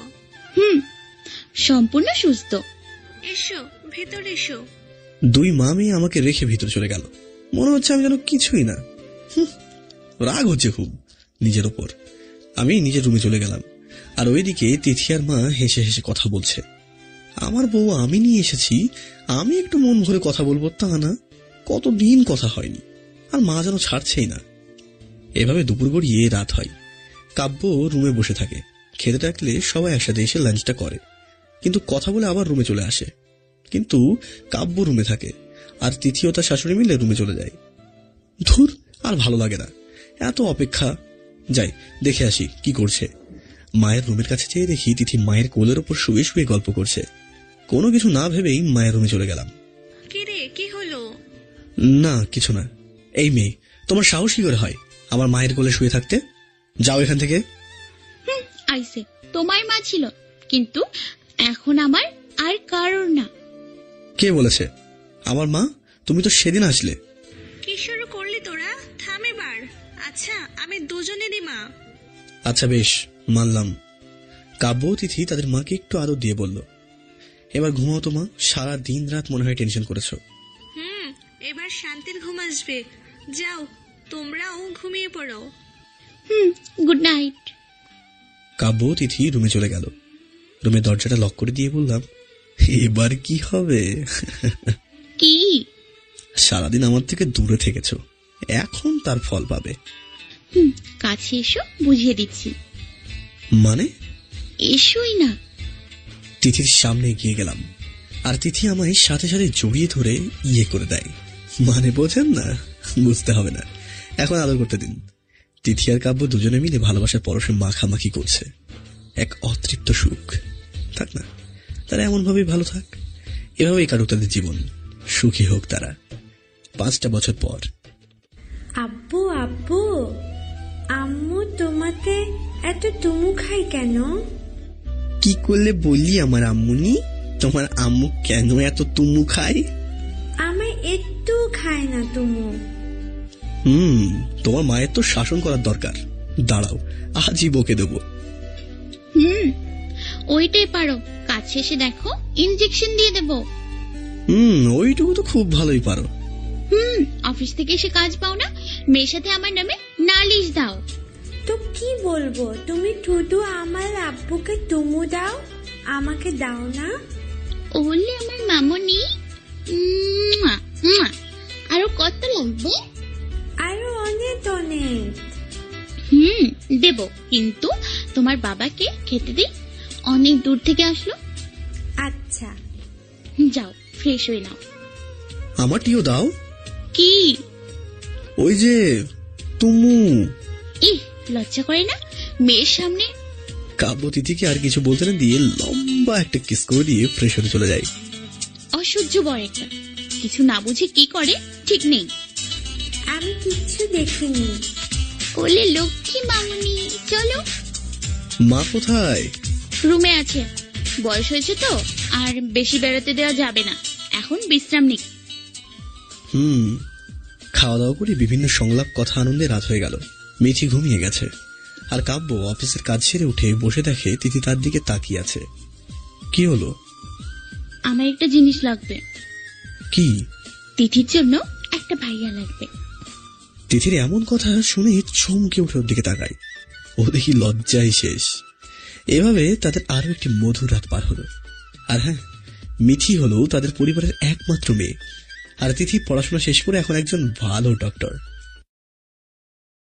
সম্পূর্ণ সুস্থ। এসো ভেতরে এসো। 2 মা মেয়ে আমাকে রেখে ভিতরে চলে গেল। মনে হচ্ছে আমি যেন কিছুই না। রাগ হচ্ছে খুব নিজের ওপর। আমি নিজের রুমে চলে গেলাম, আর ওইদিকে তিথি আর মা হেসে হেসে কথা বলছে। আমার বউ আমি নিয়ে এসেছি, আমি একটু মন ভরে কথা বলবো তা না, কতদিন কথা হয়নি, আর মা যেন ছাড়ছেই না। এভাবে দুপুর গড়িয়ে রাত হয়। কাব্য রুমে বসে থাকে। খেতে ডাকলে সবাই একসাথে এসে লাঞ্চটা করে, কিন্তু কথা বলে আবার রুমে চলে আসে। কিন্তু কাব্য রুমে থাকে, আর তিথি ও তার শাশুড়ি মিলে রুমে চলে যায়। ধুর, আর ভালো লাগে না এত অপেক্ষা। যাই দেখে আসি কি করছে। মায়ের রুমের কাছে যেয়ে দেখি তিথি মায়ের কোলের ওপর শুয়ে শুয়ে গল্প করছে। কোনো কিছু না ভেবেই মায়ের রুমে চলে গেলাম। কি রে, কি হলো? না, কিছু না। এই মেয়ে, তোমার সাহস কি করে হয় আমার মায়ের কোলে শুয়ে থাকতে? যাও এখান থেকে। আইসে, তোমার মা ছিল, কিন্তু এখন আমার আর কারোর না। কে বলেছে আমার মা? তুমি তো সেদিন আসলে। কি শুরু করলি তোরা? থাম এবার। আচ্ছা, আমি দুজনেরই মা। আচ্ছা বেশ, মানলাম। কাব্য ও তিথি তাদের মাকে একটু আদর দিয়ে বলল, এবার ঘুমাও তো মা, সারা দিন রাত মনে হয় টেনশন করেছো। এবার শান্তির ঘুম আসবে। যাও, তোমরাও ঘুমিয়ে পড়ো। Good night. কাব্য ও তিথি রুমে চলে গেল। রুমের দরজাটা লক করে দিয়ে বললাম, এবার কি হবে? কি? সারাদিন আমার থেকে দূরে থেকেছো, এখন তার ফল পাবে। কাছে এসো, বুঝিয়ে দিচ্ছি। মানে? এসোই না। তিথির সামনে এগিয়ে গেলাম, আর তিথি আমায় সাথে সাথে জড়িয়ে ধরে ইয়ে করে দেয়। মানে বোঝেন না, বুঝতে হবে না, এখন আদর করতে দিন। তিথি আর কাব্য দুজনে মিলে ভালোবাসার পরশে মাখামাখি করছে। এক অতৃপ্ত সুখ। থাক না, তারা এমন ভাবেই ভালো থাক, এভাবেই কাটুক তাদের জীবন, সুখী হোক তারা। 5টা বছর পর। আব্বু আব্বু, আম্মু তোমাকে এত তুমু খাই কেন? কি করলে বললি আমার আম্মুনি? তোমার আম্মু কেন এত তুমু খায়? আমায় একটু খায় না তুমু। তোমার মায়ের তো শাসন করার দরকার। দাঁড়াও, আজই বকে দেবো। ওইটাই পারো, কাছে এসে দেখো, ইনজেকশন দিয়ে দেবো। ওইটুকু তো খুব ভালোই পারো। অফিস থেকে এসে কাজ পাও না, মেয়ের সাথে আমার নামে নালিশ দাও। তো কি বলবো, তুমি শুধু আমার আব্বুকে তুমু দাও, আমাকে দাও না? বললে আমার মামনি। আরো কত লাগবে? আরো অনেক অনেক। দেব, কিন্তু তোমার বাবাকে খেতে দিই, অনেক দূর থেকে আসলো। আচ্ছা, যাও ফ্রেশ হয়ে নাও। আমারটিও দাও। কি? ওই যে তুমু। লজ্জা করে না মেয়ের সামনে? কাব্য তিথিকে আর কিছু বলতে না দিয়ে লম্বা একটা কিস করে দিয়ে ফ্রেশ হতে চলে যায়। অসহ্য বড় একটা, কিছু না বুঝে কি করে ঠিক নেই। আমি কিচ্ছু দেখিনি। কোলে লক্ষ্মী মামুনি, চলো। মা কোথায়? রুমে আছে, বয়স হয়েছে তো আর বেশি বেরোতে দেওয়া যাবে না, এখন বিশ্রাম নিক। খাওয়া দাওয়া করে বিভিন্ন সংলাপ কথা আনন্দে রাত হয়ে গেল। মিঠি ঘুমিয়ে গেছে, আর কাব্য অফিসের কাজ সেরে উঠে বসে দেখে তিথি তার দিকে তাকিয়ে আছে। কি হলো? আমার একটা জিনিস লাগবে। কি? তিথির জন্য একটা ভাইয়া লাগবে। তিথির এমন কথা শুনে চমকে উঠে ওর দিকে তাকায়। ও দেখি লজ্জায় শেষ। এভাবে তাদের আরো একটি মধুর রাত পার হলো। আর হ্যাঁ, মিঠি হলো তাদের পরিবারের একমাত্র মেয়ে, আর তিথি পড়াশোনা শেষ করে এখন একজন ভালো ডক্টর।